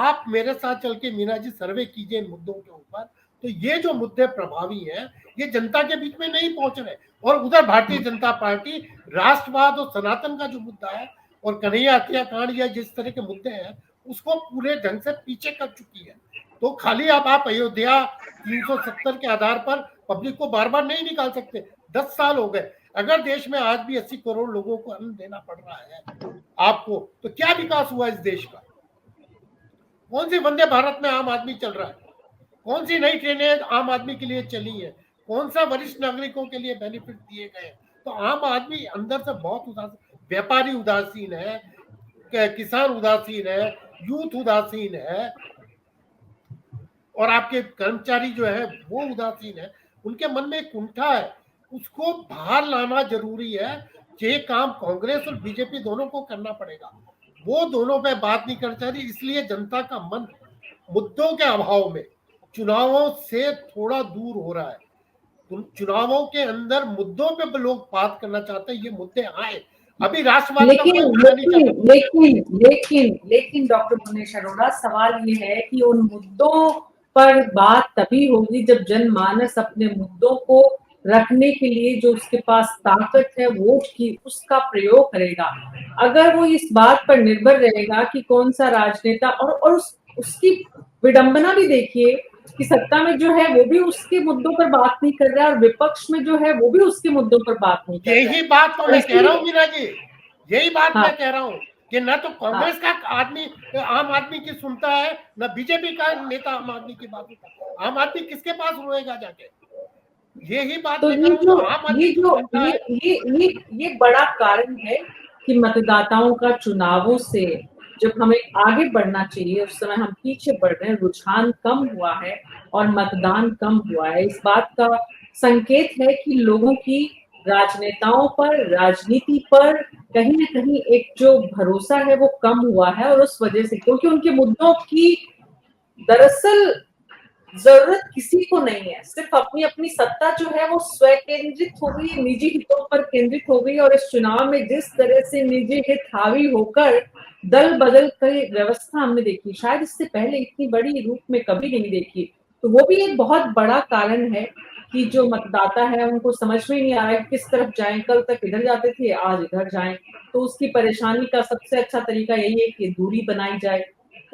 आप मेरे साथ चल के मीना जी सर्वे कीजिए इन मुद्दों के ऊपर, तो ये जो मुद्दे प्रभावी हैं ये जनता के बीच में नहीं पहुंच रहे। और उधर भारतीय जनता पार्टी राष्ट्रवाद और सनातन का जो मुद्दा है और कन्हैया हत्याकांड या जिस तरह के मुद्दे हैं उसको पूरे ढंग से पीछे कर चुकी है। तो खाली अब आप अयोध्या 370 के आधार पर पब्लिक को बार बार नहीं निकाल सकते। 10 साल हो गए, अगर देश में आज भी 80 करोड़ लोगों को अन्न देना पड़ रहा है आपको, तो क्या विकास हुआ इस देश का? कौन सी वंदे भारत में आम आदमी चल रहा है? कौन सी नई ट्रेनें आम आदमी के लिए चली है? कौन सा वरिष्ठ नागरिकों के लिए बेनिफिट दिए गए? तो आम आदमी अंदर से बहुत उदासीन, व्यापारी उदासीन है, किसान उदासीन है, यूथ उदासीन है, और आपके कर्मचारी जो है वो उदासीन है। उनके मन में कुंठा है, उसको बाहर लाना जरूरी है। ये काम कांग्रेस और बीजेपी दोनों को करना पड़ेगा। वो दोनों पे बात नहीं करना चाहिए, इसलिए जनता का मन मुद्दों के अभाव में चुनावों से थोड़ा दूर हो रहा है। चुनावों के अंदर मुद्दों पे लोग बात करना चाहते हैं, ये मुद्दे आए। अभी राष्ट्रवाद लेकिन डॉक्टर भुवनेश अरोड़ा, सवाल ये है कि उन मुद्दों पर बात तभी होगी जब जनमानस अपने मुद्दों को रखने के लिए जो उसके पास ताकत है वोट की, उसका प्रयोग करेगा। अगर वो इस बात पर निर्भर रहेगा कि कौन सा राजनेता, और उसकी विडंबना भी देखिए कि सत्ता में जो है वो भी उसके मुद्दों पर बात नहीं कर रहा है और विपक्ष में जो है वो भी उसके मुद्दों पर बात नहीं कर रहा है। यही बात तो मैं कह रहा हूँ मीना जी, यही बात मैं कह रहा हूँ कि न तो कांग्रेस का आदमी आम आदमी की सुनता है, न बीजेपी का नेता आम आदमी की बात सुनता है। आम आदमी किसके पास रोएगा जाके? यही बात तो ये बड़ा कारण है कि मतदाताओं का चुनावों से जब हमें आगे बढ़ना चाहिए उस समय हम पीछे बढ़ रहे हैं। रुझान कम हुआ है और मतदान कम हुआ है। इस बात का संकेत है कि लोगों की राजनेताओं पर, राजनीति पर कहीं ना कहीं एक जो भरोसा है वो कम हुआ है, और उस वजह से क्योंकि उनके मुद्दों की दरअसल जरूरत किसी को नहीं है। सिर्फ अपनी अपनी सत्ता जो है वो स्व केंद्रित हो गई, निजी हितों पर केंद्रित हो गई, और इस चुनाव में जिस तरह से निजी हित हावी होकर दल बदल की व्यवस्था हमने देखी, शायद इससे पहले इतनी बड़ी रूप में कभी नहीं देखी। तो वो भी एक बहुत बड़ा कारण है कि जो मतदाता है उनको समझ में नहीं आ रहा है कि किस तरफ जाएं। कल तक इधर जाते थे, आज इधर जाएं। तो उसकी परेशानी का सबसे अच्छा तरीका यही है कि दूरी बनाई जाए।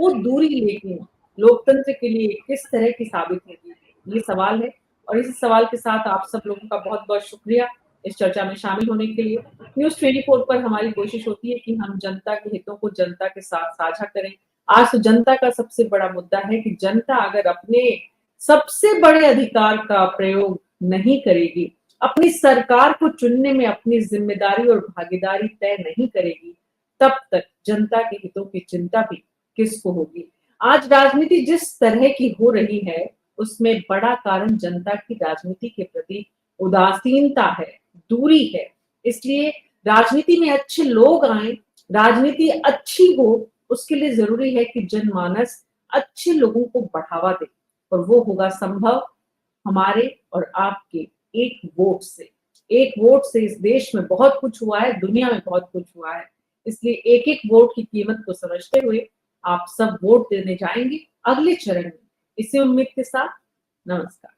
वो दूरी लेकिन लोकतंत्र के लिए किस तरह की साबित होगी, ये सवाल है। और इस सवाल के साथ आप सब लोगों का बहुत-बहुत शुक्रिया इस चर्चा में शामिल होने के लिए। न्यूज़ 24 पर हमारी कोशिश होती है कि हम जनता के हितों को जनता के साथ साझा करें। आज तो जनता का सबसे बड़ा मुद्दा है कि जनता अगर अपने सबसे बड़े अधिकार का प्रयोग नहीं करेगी, अपनी सरकार को चुनने में अपनी जिम्मेदारी और भागीदारी तय नहीं करेगी, तब तक जनता के हितों की चिंता भी किसको होगी। आज राजनीति जिस तरह की हो रही है, उसमें बड़ा कारण जनता की राजनीति के प्रति उदासीनता है, दूरी है। इसलिए राजनीति में अच्छे लोग आए, राजनीति अच्छी हो, उसके लिए जरूरी है कि जनमानस अच्छे लोगों को बढ़ावा दे, और वो होगा संभव हमारे और आपके एक वोट से। एक वोट से इस देश में बहुत कुछ हुआ है, दुनिया में बहुत कुछ हुआ है। इसलिए एक एक वोट की कीमत को समझते हुए आप सब वोट देने जाएंगे अगले चरण में। इसी उम्मीद के साथ नमस्कार।